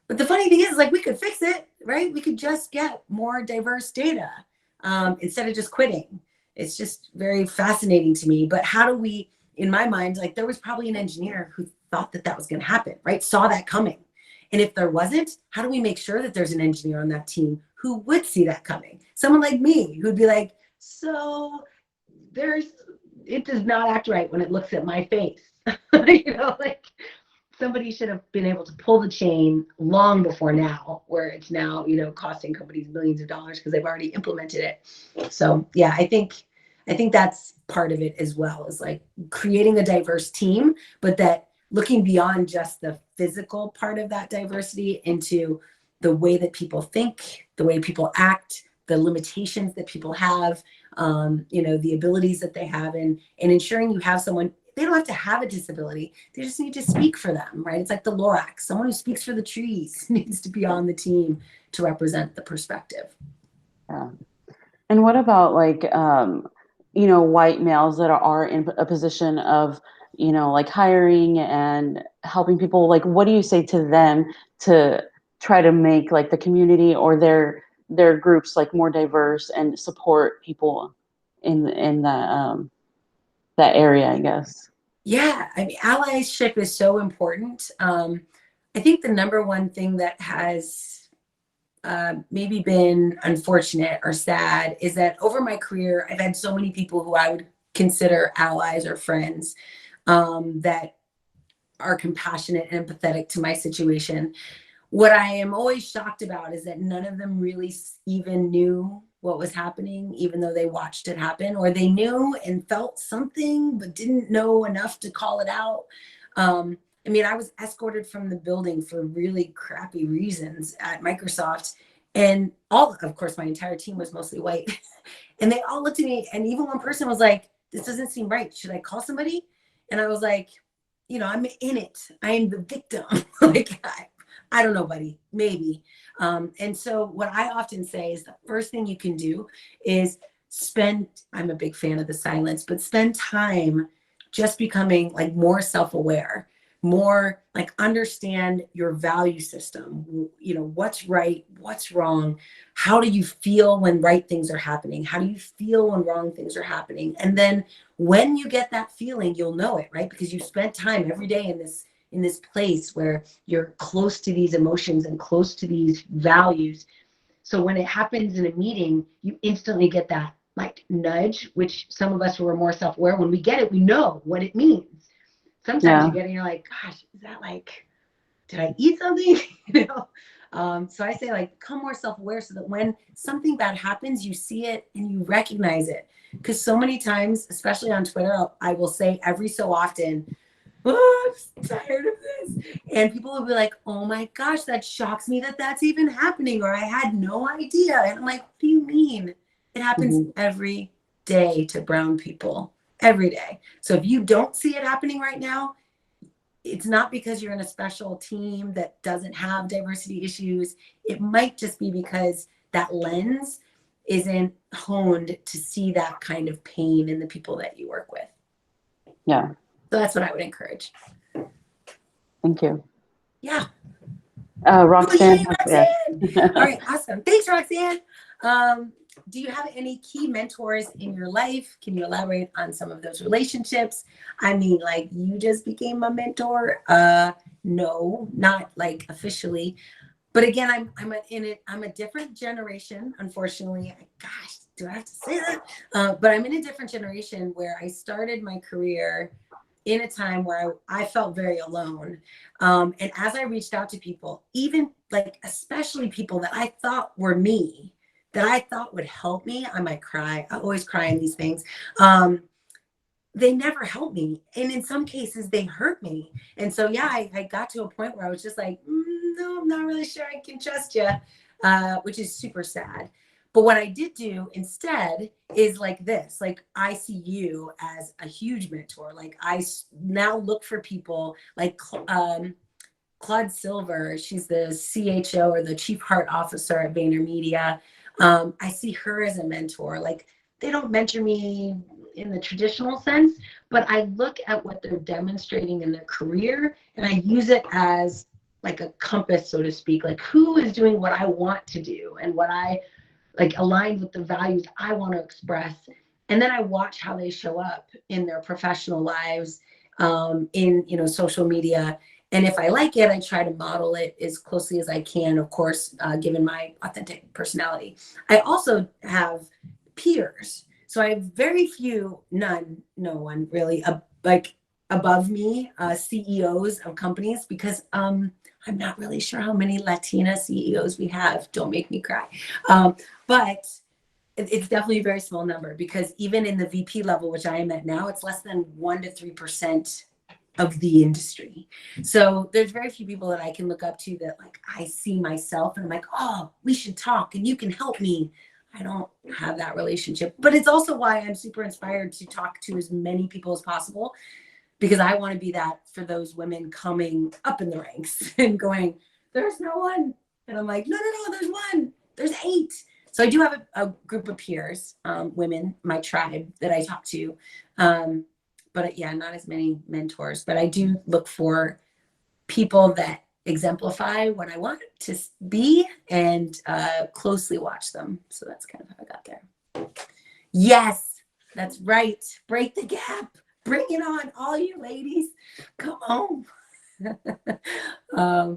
But the funny thing is, like, we could fix it, right? We could just get more diverse data instead of just quitting. It's just very fascinating to me. But how do we, in my mind, like there was probably an engineer who thought that was going to happen, right? Saw that coming. And if there wasn't, how do we make sure that there's an engineer on that team who would see that coming? Someone like me who'd be like, so it does not act right when it looks at my face. You know, like somebody should have been able to pull the chain long before now, where it's now, you know, costing companies millions of dollars because they've already implemented it. So yeah, I think that's part of it as well, is like creating a diverse team, but that looking beyond just the physical part of that diversity into the way that people think, the way people act, the limitations that people have, you know, the abilities that they have, and ensuring you have someone. They don't have to have a disability. They just need to speak for them, right? It's like the Lorax. Someone who speaks for the trees needs to be on the team to represent the perspective. Yeah. And what about like, you know, white males that are in a position of, you know, like hiring and helping people? Like, what do you say to them to try to make like the community or their groups like more diverse and support people in that area, I guess? Yeah, I mean, allyship is so important. I think the number one thing that has maybe been unfortunate or sad is that over my career, I've had so many people who I would consider allies or friends that are compassionate and empathetic to my situation. What I am always shocked about is that none of them really even knew what was happening, even though they watched it happen, or they knew and felt something, but didn't know enough to call it out. I mean, I was escorted from the building for really crappy reasons at Microsoft. And of course, my entire team was mostly white. And they all looked at me, and even one person was like, "This doesn't seem right. Should I call somebody?" And I was like, you know, I'm in it. I am the victim. Like, I don't know, buddy, maybe. And so what I often say is the first thing you can do is I'm a big fan of the silence, but spend time just becoming like more self-aware, more like understand your value system. You know, what's right, what's wrong, how do you feel when right things are happening? How do you feel when wrong things are happening? And then when you get that feeling, you'll know it, right? Because you spent time every day in this place where you're close to these emotions and close to these values. So when it happens in a meeting, you instantly get that like nudge, which some of us who are more self-aware, when we get it, we know what it means. Sometimes you get it and you're like, gosh, is that like, did I eat something? You know? So I say like, become more self-aware so that when something bad happens, you see it and you recognize it. Because so many times, especially on Twitter, I will say every so often, oh, I'm tired of this. And people will be like, oh my gosh, that shocks me that that's even happening, or I had no idea. And I'm like, what do you mean? It happens every day to brown people, every day. So if you don't see it happening right now, it's not because you're in a special team that doesn't have diversity issues. It might just be because that lens isn't honed to see that kind of pain in the people that you work with. Yeah. So that's what I would encourage. Thank you. Yeah. Roxanne. Oh, yay, Roxanne. All right, awesome. Thanks, Roxanne. Do you have any key mentors in your life? Can you elaborate on some of those relationships? I mean, like you just became a mentor. No, not like officially. But again, I'm a different generation, unfortunately. Gosh, do I have to say that? But I'm in a different generation where I started my career in a time where I felt very alone. And as I reached out to people, even like, especially people that I thought were me, that I thought would help me, I might cry. I always cry in these things. They never helped me. And in some cases they hurt me. And so, yeah, I got to a point where I was just like, no, I'm not really sure I can trust you, which is super sad. But what I did do instead is like this, like I see you as a huge mentor. Like I now look for people like Claude Silver. She's the CHO or the Chief Heart Officer at VaynerMedia. I see her as a mentor. Like they don't mentor me in the traditional sense, but I look at what they're demonstrating in their career and I use it as like a compass, so to speak, like who is doing what I want to do and what I like aligned with the values I want to express. And then I watch how they show up in their professional lives, in, you know, social media. And if I like it, I try to model it as closely as I can, of course, given my authentic personality. I also have peers. So I have very few, no one really, like above me, CEOs of companies, because I'm not really sure how many Latina CEOs we have. Don't make me cry. But it's definitely a very small number, because even in the VP level, which I am at now, it's less than 1 to 3% of the industry. So there's very few people that I can look up to that like I see myself and I'm like, oh, we should talk and you can help me. I don't have that relationship, but it's also why I'm super inspired to talk to as many people as possible, because I want to be that for those women coming up in the ranks and going, there's no one. And I'm like, no, there's one, there's 8. So I do have a group of peers, women, my tribe that I talk to. But yeah, not as many mentors, but I do look for people that exemplify what I want to be and closely watch them. So that's kind of how I got there. Yes, that's right. Break the gap. Bring it on, all you ladies. Come home.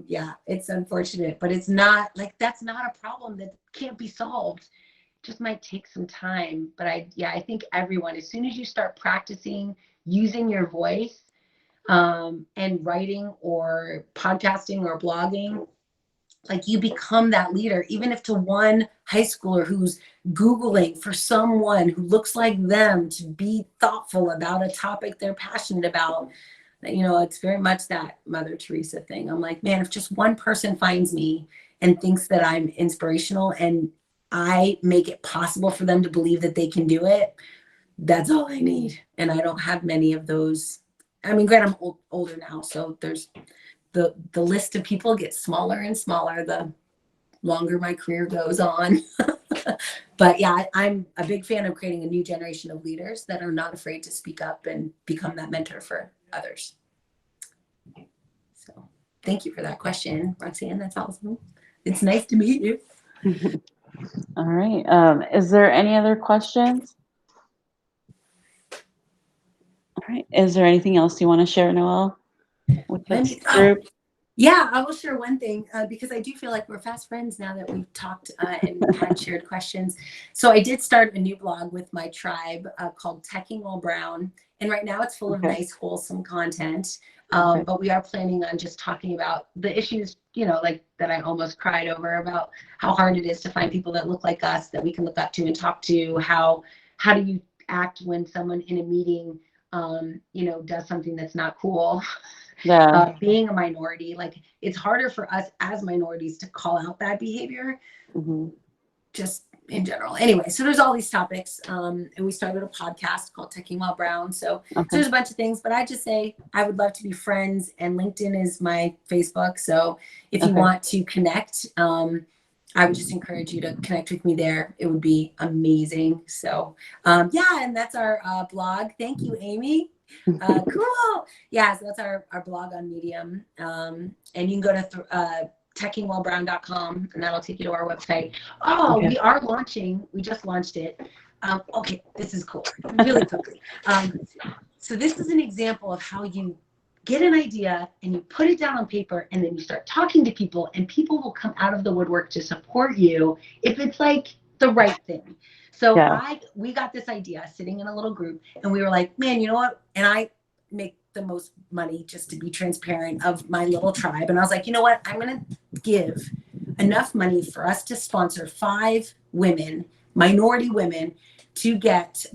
Yeah, it's unfortunate, but it's not like that's not a problem that can't be solved. It just might take some time. But I think everyone, as soon as you start practicing using your voice and writing or podcasting or blogging, like you become that leader, even if to one high schooler who's Googling for someone who looks like them to be thoughtful about a topic they're passionate about. It's very much that Mother Teresa thing. I'm like, man, if just one person finds me and thinks that I'm inspirational and I make it possible for them to believe that they can do it, that's all I need. And I don't have many of those. I mean, granted, I'm older now, so there's the list of people gets smaller and smaller the longer my career goes on. But yeah, I'm a big fan of creating a new generation of leaders that are not afraid to speak up and become that mentor for others. So thank you for that question, Roxanne. That's awesome. It's nice to meet you. All right. Is there any other questions? All right. Is there anything else you want to share, Noelle, with this group? Yeah, I will share one thing because I do feel like we're fast friends now that we've talked and had shared questions. So I did start a new blog with my tribe called Teching While Brown. And right now it's full of nice, wholesome content. But we are planning on just talking about the issues, like that I almost cried over, about how hard it is to find people that look like us, that we can look up to and talk to. How do you act when someone in a meeting, does something that's not cool? Yeah. Being a minority, like it's harder for us as minorities to call out bad behavior, just in general. Anyway, so there's all these topics, and we started a podcast called Teching While Brown. So there's a bunch of things, but I just say I would love to be friends, and LinkedIn is my Facebook. So if you want to connect, I would just encourage you to connect with me there. It would be amazing. So yeah, and that's our blog. Thank you, Amy. Cool. Yeah, so that's our blog on Medium. And you can go to techingwhilebrown.com and that'll take you to our website. We are launching, we just launched it. Okay, this is cool. Really quickly. So this is an example of how you get an idea and you put it down on paper and then you start talking to people and people will come out of the woodwork to support you if it's like the right thing. So we got this idea sitting in a little group and we were like, man, you know what? And I make the most money, just to be transparent, of my little tribe. And I was like, you know what? I'm going to give enough money for us to sponsor 5 women, minority women, to get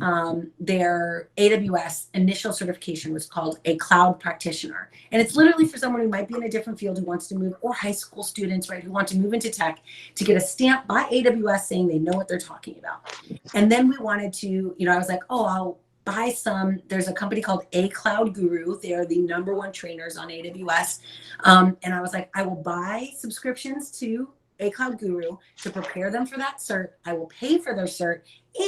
their AWS initial certification, was called a cloud practitioner. And it's literally for someone who might be in a different field who wants to move, or high school students, right, who want to move into tech, to get a stamp by AWS saying they know what they're talking about. And then we wanted to, I was like, I'll buy some. There's a company called A Cloud Guru. They are the #1 trainers on AWS. And I was like, I will buy subscriptions to A Cloud Guru to prepare them for that cert. I will pay for their cert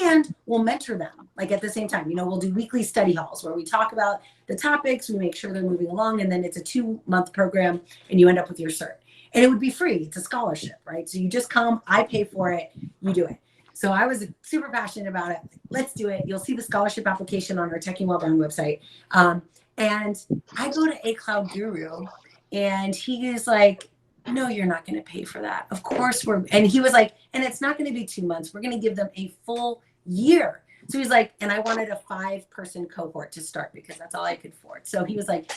and we'll mentor them, like at the same time. We'll do weekly study halls where we talk about the topics, we make sure they're moving along, and then it's a 2-month program and you end up with your cert. And it would be free. It's a scholarship, right? So you just come, I pay for it, you do it. So I was super passionate about it. Let's do it. You'll see the scholarship application on our Teching While Brown website. And I go to A Cloud Guru and he is like, no, you're not going to pay for that. Of course and he was like, and it's not going to be 2 months. We're going to give them a full year. So he's like, and I wanted a 5-person cohort to start because that's all I could afford. So he was like,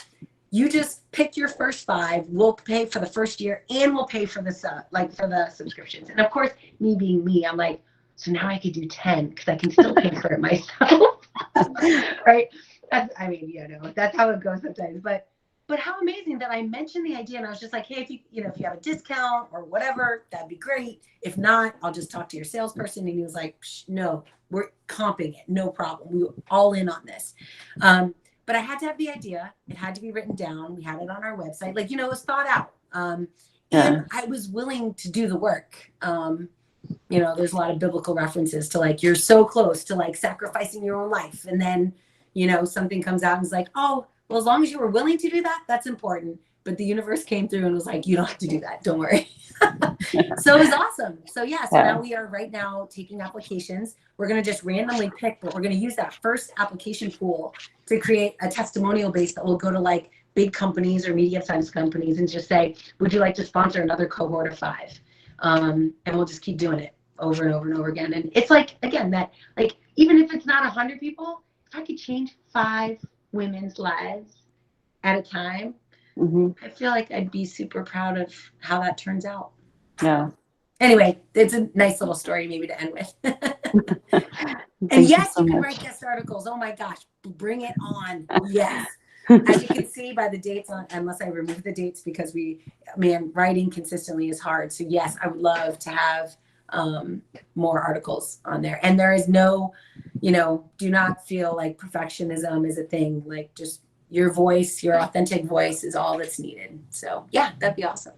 you just pick your first 5, we'll pay for the first year and we'll pay for the for the subscriptions. And of course, me being me, I'm like, so now I could do 10 because I can still pay for it myself. Right? I mean, you know, that's how it goes sometimes. But how amazing that I mentioned the idea and I was just like, hey, if you have a discount or whatever, that'd be great. If not, I'll just talk to your salesperson. And he was like, no, we're comping it, no problem. We were all in on this. But I had to have the idea. It had to be written down. We had it on our website. Like, you know, it was thought out. And I was willing to do the work. You know, there's a lot of biblical references to like, you're so close to like sacrificing your own life. And then, you know, something comes out and is like, oh, well, as long as you were willing to do that, that's important. But the universe came through and was like, you don't have to do that. Don't worry. So it was awesome. So now we are right now taking applications. We're going to just randomly pick, but we're going to use that first application pool to create a testimonial base that will go to like big companies or medium-sized companies and just say, would you like to sponsor another cohort of 5? And we'll just keep doing it over and over and over again. And it's like, again, that like, even if it's not 100 people, if I could change 5 women's lives at a time, I feel like I'd be super proud of how that turns out. Yeah. Anyway, it's a nice little story maybe to end with. And yes, you can write guest articles. Oh my gosh, bring it on. Yes. As you can see by the dates on, unless I remove the dates because writing consistently is hard. So yes, I would love to have more articles on there. And there is no, you know, do not feel like perfectionism is a thing. Like just your voice, your authentic voice is all that's needed. So yeah, that'd be awesome.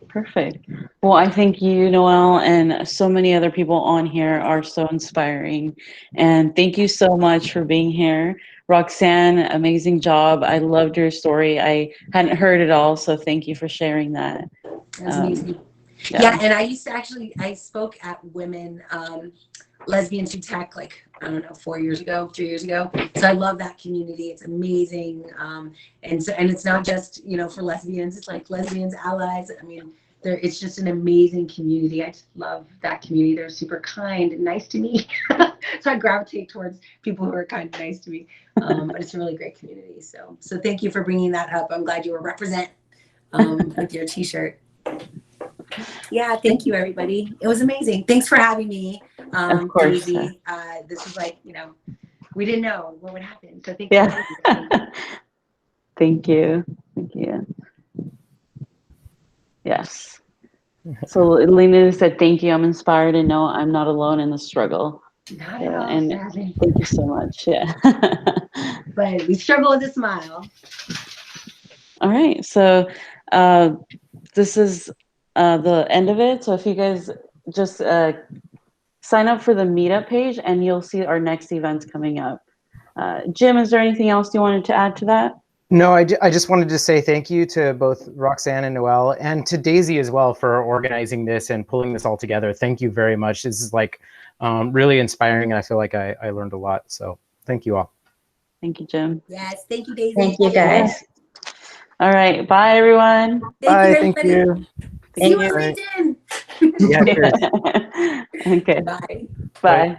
Perfect. Well, I think you, Noelle, and so many other people on here are so inspiring. And thank you so much for being here. Roxanne, amazing job. I loved your story. I hadn't heard it all, so thank you for sharing that. That's amazing. Yeah, and I spoke at Women Lesbians Who Tech, like, I don't know, 3 years ago. So I love that community. It's amazing. And it's not just, you know, for lesbians, it's like lesbians, allies. I mean, it's just an amazing community. I just love that community. They're super kind and nice to me. So I gravitate towards people who are kind and nice to me. But it's a really great community. So thank you for bringing that up. I'm glad you were represent with your t-shirt. Yeah, thank you, everybody. It was amazing. Thanks for having me. Of course. Daisy. This was like, you know, we didn't know what would happen. So thank you. Thank you. Thank you. Yes. So Lena said, thank you. I'm inspired and know I'm not alone in the struggle. Not at all, and Savvy. thank you so much. Yeah. But we struggle with a smile. All right. So this is the end of it. So if you guys just sign up for the meetup page and you'll see our next events coming up. Jim, is there anything else you wanted to add to that? No, I just wanted to say thank you to both Roxanne and Noelle and to Daisy as well for organizing this and pulling this all together. Thank you very much. This is like really inspiring. And I feel like I learned a lot. So thank you all. Thank you, Jim. Yes, thank you, Daisy. Thank you, guys. All right. Bye, everyone. Bye. Thank Thank you. See you on LinkedIn. Yeah, cheers. Okay. Bye. Bye.